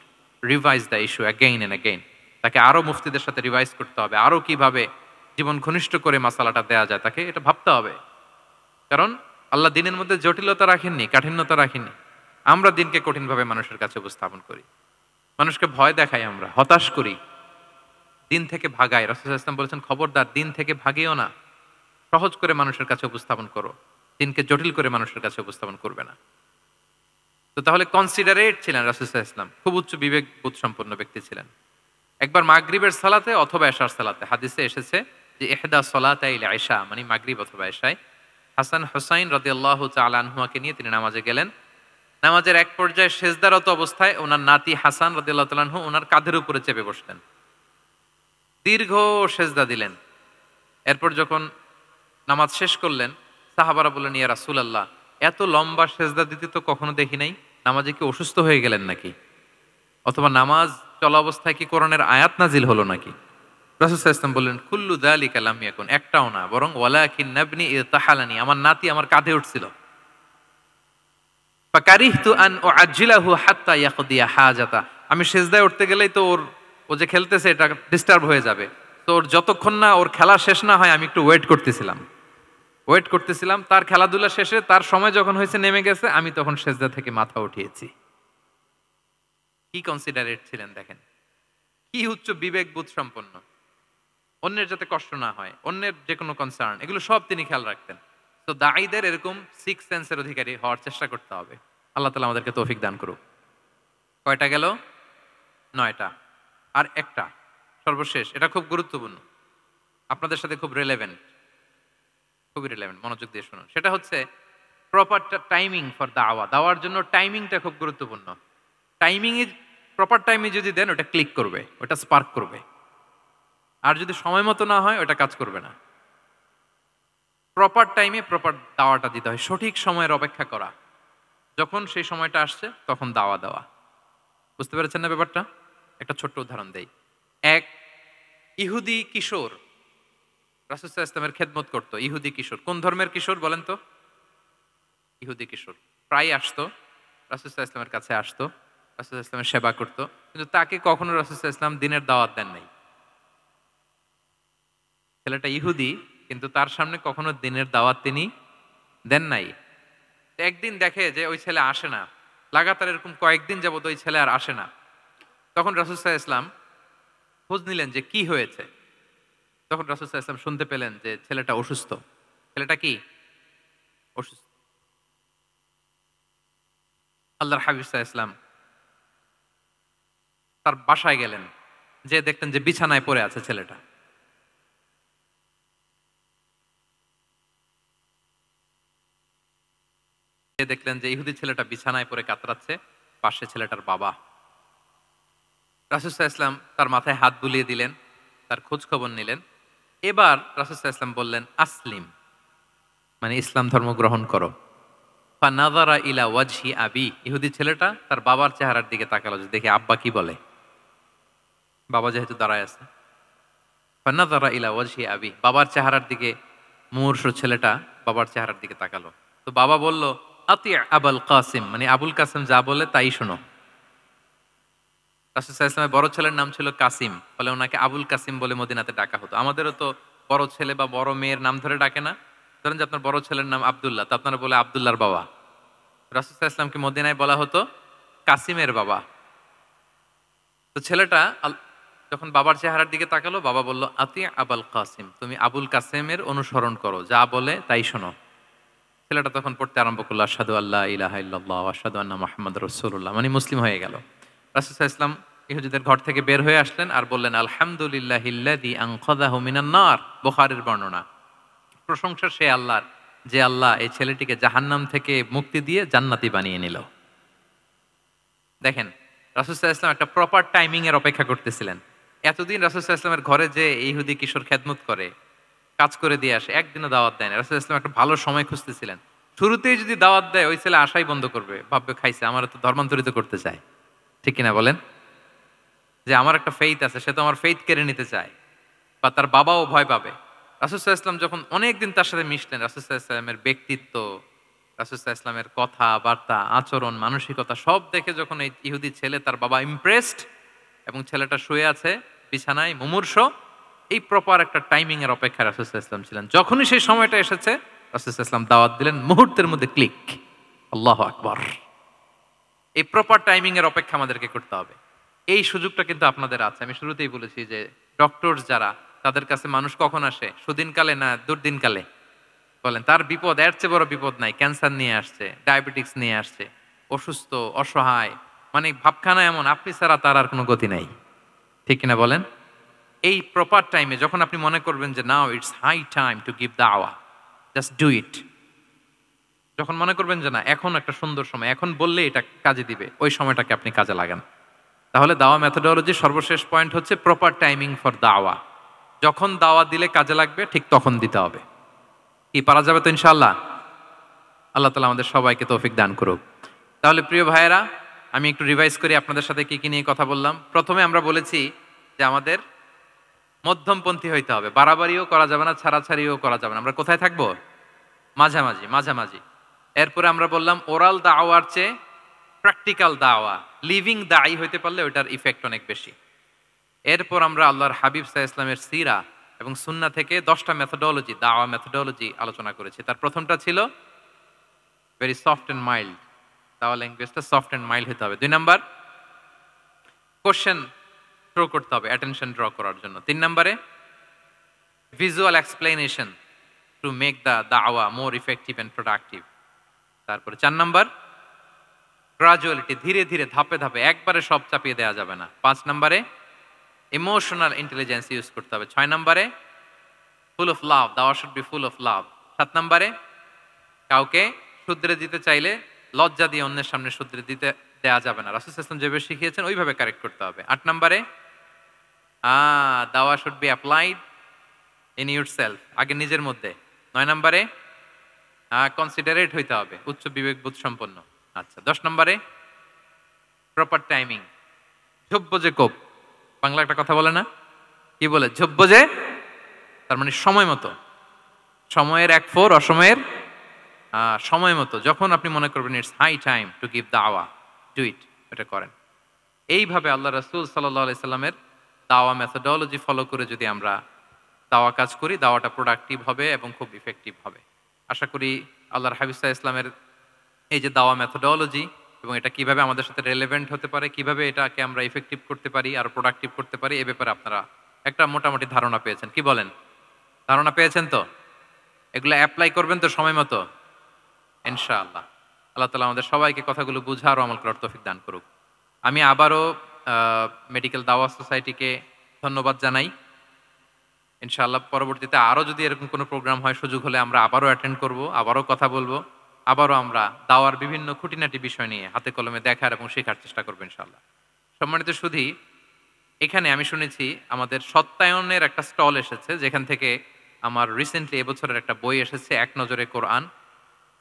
Speaker 1: revise the issue again and again. তাকে আরো মুফতিদের সাথে রিভাইজ করতে হবে, আরো কিভাবে জীবন ঘনিষ্ঠ করে মাসালাটা দেয়া যায়, তাকে এটা ভাবতে হবে। কারণ আল্লাহ দিনের মধ্যে জটিলতা রাখেননি, কাঠিন্যতা রাখেননি। আমরা দিনকে কঠিনভাবে মানুষের কাছে উপস্থাপন করি, মানুষকে ভয় দেখাই, আমরা হতাশ করি, দিন থেকে ভাগাই। রাসূল সাল্লাল্লাহু আলাইহি ওয়াসাল্লাম বলেছেন, খবরদার দিন থেকে ভাগিও না, সহজ করে মানুষের কাছে উপস্থাপন করো, দিনকে জটিল করে মানুষের কাছে উপস্থাপন করবে না। তো তাহলে কনসিডারেট ছিলেন রাসূল সাল্লাল্লাহু আলাইহি ওয়াসাল্লাম, খুব উচ্চ বিবেক বোধ সম্পন্ন ব্যক্তি ছিলেন। একবার মাগরিবের সালাতে অথবা এশার সালাতে হাদিসে এসেছে যে ইহদা সলাতাইল ইশা মানে মাগরিব অথবা এশায় হাসান হুসাইন রাদিয়াল্লাহু তাআলা আনহুমাকে নিয়ে তিনি নামাজে গেলেন। নামাজের এক পর্যায়ে সেজদারত অবস্থায় ওনার নাতি হাসান রাদিয়াল্লাহু তাআলা আনহু ওনার কাঁধের উপরে চেপে বসলেন, দীর্ঘ সেজদা দিলেন। এরপর যখন নামাজ শেষ করলেন, সাহাবারা বললেন, ইয়া রাসূলুল্লাহ, এত লম্বা সেজদা দিতে তো কখনো দেখি নাই, নামাজে কি অসুস্থ হয়ে গেলেন নাকি? অথবা নামাজ চলা অবস্থায় কি কোরআনের আয়াত নাজিল হলো নাকি? রাসূল সাল্লাল্লাহু আলাইহি ওয়াসাল্লাম বললেন, কুল্লু যালিকা লাম ইয়াকুন, একটাও না, বরং ওয়ালাকিন নাবনি ইরতাহালানি, আমার নাতি আমার কাঁধে উঠছিল। ফাকারিহতু আন উআজ্জিলাহু হাত্তা ইয়াকদিয়া হাজাতা, আমি সেজদায় উঠতে গেলেই তো ও যে খেলতেছে এটা ডিস্টার্ব হয়ে যাবে, তো ওর যতক্ষণ না ওর খেলা শেষ না হয় আমি একটু ওয়েট করতেছিলাম। তার খেলাধুলা শেষে তার সময় যখন হয়েছে, নেমে গেছে, আমি তখন সেজদা থেকে মাথা উঠিয়েছি। কি কনসিডারেট ছিলেন দেখেন, কি উচ্চ বিবেক বোধ সম্পন্ন, অন্যের যাতে কষ্ট না হয়, অন্যের যে কোনো কনসার্ন, এগুলো সব তিনি খেয়াল রাখতেন। তো দাঈদের এরকম সিক্স সেন্সের অধিকারী হওয়ার চেষ্টা করতে হবে। আল্লাহ তাআলা আমাদেরকে তৌফিক দান করুক। কয়টা গেল? 9টা। আর একটা সর্বশেষ, এটা খুব গুরুত্বপূর্ণ, আপনাদের সাথে খুবই রিলেভেন্ট, মনোযোগ দিয়ে শুনুন। সেটা হচ্ছে প্রপার টাইমিং ফর দাওয়া। দাওয়ার জন্য টাইমিংটা খুব গুরুত্বপূর্ণ। টাইমিং ইজ প্রপার টাইমে যদি দেন, ওটা ক্লিক করবে, ওটা স্পার্ক করবে। আর যদি সময় মতো না হয়, ওটা কাজ করবে না। প্রপার টাইমে প্রপার দাওয়াটা দিতে হয়, সঠিক সময়ের অপেক্ষা করা, যখন সেই সময়টা আসছে তখন দাওয়া দেওয়া। বুঝতে পেরেছেন না ব্যাপারটা? একটা ছোট্ট উদাহরণ দেই। এক ইহুদি কিশোর রাসূল সাল্লাল্লাহু আলাইহি ওয়াসাল্লামের খেদমত করতো। ইহুদি কিশোর, কোন ধর্মের কিশোর বলেন তো? ইহুদি কিশোর প্রায় আসতো রাসূল সাল্লাল্লাহু আলাইহি ওয়াসাল্লামের কাছে আসতো, রাসূল সাল্লাল্লাহু আলাইহি ওয়াসাল্লামের সেবা করত। কিন্তু তাকে কখনো রাসূল সাল্লাল্লাহু আলাইহি ওয়াসাল্লাম দিনের দাওয়াত দেন নাই। ছেলেটা ইহুদি, কিন্তু তার সামনে কখনো দিনের দাওয়াত তিনি দেন নাই। তো একদিন দেখে যে ওই ছেলে আসে না। লাগাতার এরকম কয়েকদিন যাবত ওই ছেলে আর আসে না। তখন রাসূল সাল্লাল্লাহু আলাইহি ওয়াসাল্লাম খোঁজ নিলেন যে কি হয়েছে? তখন রাসূল সাল্লাল্লাহু আলাইহি ওয়াসাল্লাম শুনতে পেলেন যে ছেলেটা অসুস্থ। ছেলেটা কি? অসুস্থ। আল্লাহর হাবিব সাল্লাল্লাহু আলাইহি ওয়াসাল্লাম তার বাসায় গেলেন। যেয়ে দেখলেন যে বিছানায় পড়ে আছে ছেলেটা। যেয়ে দেখলেন যে ইহুদি ছেলেটা বিছানায় পড়ে কাতরাচ্ছে, পাশে ছেলেটার বাবা। রাসূল সাল্লাল্লাহু আলাইহি ওয়াসাল্লাম তার মাথায় হাত বুলিয়ে দিলেন, তার খোঁজ খবর নিলেন। এবার রাসূল সাল্লাল্লাহু আলাইহি ওয়াসাল্লাম বললেন, আসলিম, মানে ইসলাম ধর্ম গ্রহণ করো। ফানাযারা ইলা ওয়াজহি আবি, ইহুদি ছেলেটা তার বাবার চেহারার দিকে তাকালো যে দেখি আব্বা কি বলে। বাবা যেহেতু দাঁড়ায় আছে। ফানাযারা ইলা ওয়াজহি আবি, বাবার চেহারার দিকে মুমূর্ষু ছেলেটা বাবার চেহারার দিকে তাকালো। তো বাবা বলল, আতি আবুল কাসিম, মানে আবুল কাসিম যা বলে তাই শোনো। রাসূল সাল্লাল্লাহু আলাইহি ওয়াসাল্লামের বড় ছেলের নাম ছিল কাসিম, ফলে ওনাকে আবুল কাসিম বলে মদিনাতে ডাকা হতো। আমাদেরও তো বড় ছেলে বা বড় মেয়ের নাম ধরে ডাকে না? ধরেন যে আপনার বড় ছেলের নাম আব্দুল্লাহ, তো আপনারা বলে আব্দুল্লাহর বাবা। রাসূল সাল্লাল্লাহু আলাইহি ওয়াসাল্লামকে মদিনায় বলা হতো কাসিমের বাবা। তো ছেলেটা যখন বাবার চেহারার দিকে তাকালো, বাবা বলল, আতি আবুল কাসিম, তুমি আবুল কাসিমের অনুসরণ করো, যা বলে তাই শোনো। ছেলেটা তখন পড়তে আরম্ভ করলো, আশহাদু আল্লা ইলাহা ইল্লাল্লাহ ওয়া আশহাদু আন্না মুহাম্মাদুর রাসূলুল্লাহ, মানে মুসলিম হয়ে গেল। রাসূল সাল্লাল্লাহু আলাইহি ওয়াসাল্লাম ইহুদিদের ঘর থেকে বের হয়ে আসলেন আর বললেন, আলহামদুলিল্লাহিল্লাযী আনকাযাহু মিনান নার, বুখারীর বর্ণনা। প্রশংসা সে আল্লাহর, যে আল্লাহ এই ছেলেটিকে জাহান্নাম থেকে মুক্তি দিয়ে জান্নাতি বানিয়ে নিল। দেখেন, রাসূল সাল্লাল্লাহু আলাইহি ওয়াসাল্লাম একটা প্রপার টাইমিং এর অপেক্ষা করতেছিলেন। এতদিন রাসূল সাল্লাল্লাহু আলাইহি ওয়াসাল্লামের ঘরে যে ইহুদি কিশোর খেদমত করে, কাজ করে দিয়ে আসে, একদিনও দাওয়াত দেয় না। রাসূল সাল্লাল্লাহু আলাইহি ওয়াসাল্লাম একটা ভালো সময় খুঁজতেছিলেন। শুরুতেই যদি দাওয়াত দেয়, ওই ছেলে আশাই বন্ধ করবে, ভাববে খাইছে, আমার তো ধর্মান্তরিত করতে চায়। ঠিক কিনা বলেন? যে আমার একটা ফেইথ আছে, সে তো আমার ফেইথ কেড়ে নিতে চায়, বা তার বাবাও ভয় পাবে। রাসূল সাল্লাল্লাহু আলাইহি ওয়াসাল্লাম যখন অনেকদিন তার সাথে মিশলেন, রাসূল সাল্লাল্লাহু আলাইহি ওয়াসাল্লামের ব্যক্তিত্ব, রাসূল সাল্লাল্লাহু আলাইহি ওয়াসাল্লামের কথা বার্তা, আচরণ, মানসিকতা সব দেখে যখন এই ইহুদি ছেলে, তার বাবা ইমপ্রেসড, এবং ছেলেটা শুয়ে আছে বিছানায় মুমূর্ষ, এই প্রপার একটা টাইমিং এর অপেক্ষায় রাসূল সাল্লাল্লাহু আলাইহি ওয়াসাল্লাম ছিলেন। যখনই সেই সময়টা এসেছে, রাসূল সাল্লাল্লাহু আলাইহি ওয়াসাল্লাম দাওয়াত দিলেন, মুহূর্তের মধ্যে ক্লিক। আল্লাহু আকবার। এই প্রপার টাইমিং এর অপেক্ষা আমাদেরকে করতে হবে। এই সুযোগটা কিন্তু আপনাদের আছে। আমি শুরুতেই বলেছি যে ডক্টরস যারা, তাদের কাছে মানুষ কখন আসে? সুদিনকালে না দুর্দিনকালে? বলেন, তার বিপদ এর চেয়ে বড় বিপদ নাই। ক্যান্সার নিয়ে আসছে, ডায়াবেটিক্স নিয়ে আসছে, অসুস্থ, অসহায়, মানে ভাবখানা এমন, আপনি ছাড়া তার আর কোনো গতি নাই। ঠিক কিনা বলেন? এই প্রপার টাইমে যখন আপনি মনে করবেন যে now it's high time to give দাওয়া, জাস্ট ডু ইট। যখন মনে করবেন যে না, এখন একটা সুন্দর সময়, এখন বললে এটা কাজে দিবে, ওই সময়টাকে আপনি কাজে লাগান। তাহলে দাওয়া মেথোডোলজি সর্বশেষ পয়েন্ট হচ্ছে প্রপার টাইমিং ফর দাওয়া। যখন দাওয়া দিলে কাজে লাগবে, ঠিক তখন দিতে হবে। কি পারা যাবে তো ইনশাআল্লাহ? আল্লাহ তাআলা আমাদের সবাইকে তৌফিক দান করুক। তাহলে প্রিয় ভাইয়েরা, আমি একটু রিভাইজ করি আপনাদের সাথে কি কি নিয়ে কথা বললাম। প্রথমে আমরা বলেছি যে আমাদের মধ্যমপন্থী হইতে হবে। বাড়াবাড়িও করা যাবে না, ছাড়াছাড়িও করা যাবে না। আমরা কোথায় থাকবো? মাঝামাঝি, মাঝামাঝি। এরপরে আমরা বললাম ওরাল দাওয়ার চেয়ে প্র্যাকটিক্যাল দাওয়া, লিভিং দায়ী হইতে পারলে ওইটার ইফেক্ট অনেক বেশি। এরপর আমরা আল্লাহর হাবিব সাল্লাল্লাহু আলাইহি ওয়াসাল্লামের সিরা এবং সুন্নাহ থেকে 10টা মেথোডোলজি, দাওয়া মেথোডোলজি আলোচনা করেছি। তার প্রথমটা ছিল ভেরি সফট এন্ড মাইল্ড, দাওয়া ল্যাঙ্গুয়েজটা সফট এন্ড মাইল্ড হতে হবে। 2 নাম্বার, কোশ্চেন থ্রো করতে হবে অ্যাটেনশন ড্র করার জন্য। 3 নম্বরে, visual explanation to make the দাওয়া মোর ইফেক্টিভ এন্ড প্রোডাক্টিভ। তারপরে 4 নাম্বার, গ্রাজুয়ালিটি, ধীরে ধীরে, ধাপে ধাপে, একবারে সব চাপিয়ে দেওয়া যাবে না। 5 নম্বরে, ইমোশনাল ইন্টেলিজেন্স ইউজ করতে হবে। 6 নম্বরে, ফুল অফ লাভ, দাওয়া should be full of love. 7 নম্বরে, কাউকে শুধরে দিতে চাইলে লজ্জা দিয়ে অন্যের সামনে শুধরে দিতে দেওয়া যাবে না। রাসূল সাল্লাল্লাহু আলাইহি ওয়াসাল্লাম যেভাবে শিখিয়েছেন ওইভাবে কারেক্ট করতে হবে। 8 নম্বরে, দাওয়া should be applied in yourself, আগে নিজের মধ্যে। 9 নম্বরে, কনসিডারেট হইতে হবে, উচ্চ বিবেকবোধ সম্পন্ন। আচ্ছা, 10 নম্বরে, প্রপার টাইমিং, ঝোপ্প যে কোপ, বাংলা একটা কথা বলে না, কি বলে? ঝোপ্প যে, তার মানে সময় মতো, সময়ের 1 ফোর, অসময়ের সময় মতো যখন আপনি মনে করবেন it's high time to give দাওয়া, ডু ইট, এটা করেন। এইভাবে আল্লাহ রাসূল সাল্লাল্লাহু আলাইহি সাল্লামের দাওয়া মেথোডোলজি ফলো করে যদি আমরা দাওয়া কাজ করি, দাওয়াটা প্রোডাক্টিভ হবে এবং খুব ইফেক্টিভ হবে। আশা করি আল্লাহর হাবিব সাল্লাল্লাহু আলাইহি ইসলামের এই যে দাওয়া মেথোডোলজি এবং এটা কিভাবে আমাদের সাথে রেলেভেন্ট হতে পারে, কিভাবে এটাকে আমরা ইফেক্টিভ করতে পারি আর প্রোডাক্টিভ করতে পারি, এ ব্যাপারে আপনারা একটা মোটামুটি ধারণা পেয়েছেন। কি বলেন? ধারণা পেয়েছেন তো? এগুলো এপ্লাই করবেন তো সময় মতো? ইনশাআল্লাহ। আল্লাহ তাআলা আমাদের সবাইকে কথাগুলো বুঝার ও আমল করার তৌফিক দান করুক। আমি আবারও আ মেডিকেল দাওয়া সোসাইটিকে ধন্যবাদ জানাই। ইনশাআল্লাহ পরবর্তীতে আরো যদি এরকম কোনো প্রোগ্রাম হয়, সুযোগ হলে আমরা আবারও অ্যাটেন্ড করব, আবারও কথা বলব। আবারও আমরা দাওয়ার বিভিন্ন খুঁটিনাটি বিষয় নিয়ে হাতে কলমে দেখার এবং শেখার চেষ্টা করব ইনশাআল্লাহ। সম্মানিত সুধী, এখানে আমি শুনেছি আমাদের সত্যায়নের একটা স্টল এসেছে, যেখান থেকে আমার রিসেন্টলি এবছরের একটা বই এসেছে, 'এক নজরে কোরআন'।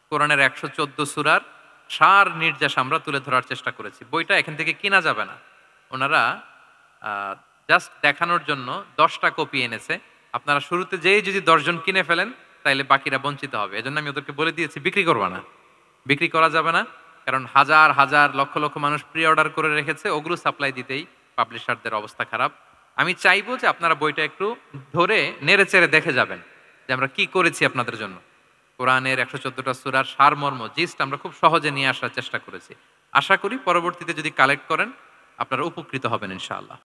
Speaker 1: কোরআনের ১১৪ সূরার সার নির্যাস আমরা তুলে ধরার চেষ্টা করেছি। বইটা এখান থেকে কিনা যাবে না। উনারা আ জাস্ট দেখানোর জন্য ১০ টা কপি এনেছে। আপনারা শুরুতে যেয়েই যদি ১০ জন কিনে ফেলেন, তাইলে বাকিরা বঞ্চিত হবে। এজন্য আমি ওদেরকে বলে দিয়েছি বিক্রি করবা না। বিক্রি করা যাবে না। কারণ হাজার, হাজার লক্ষ, লক্ষ মানুষ প্রি অর্ডার করে রেখেছে। ওগুলো সাপ্লাই দিতেই পাবলিশারদের অবস্থা খারাপ। আমি চাইবো যে আপনারা বইটা একটু ধরে নেড়ে-চেড়ে দেখে যাবেন যে আমরা কি করেছি আপনাদের জন্য। কোরআনের ১১৪ টা সূরার সারমর্ম জিস্ট আমরা খুব সহজে নিয়ে আসার চেষ্টা করেছি। আশা করি পরবর্তীতে যদি কালেক্ট করেন আপনারা উপকৃত হবেন ইনশাআল্লাহ।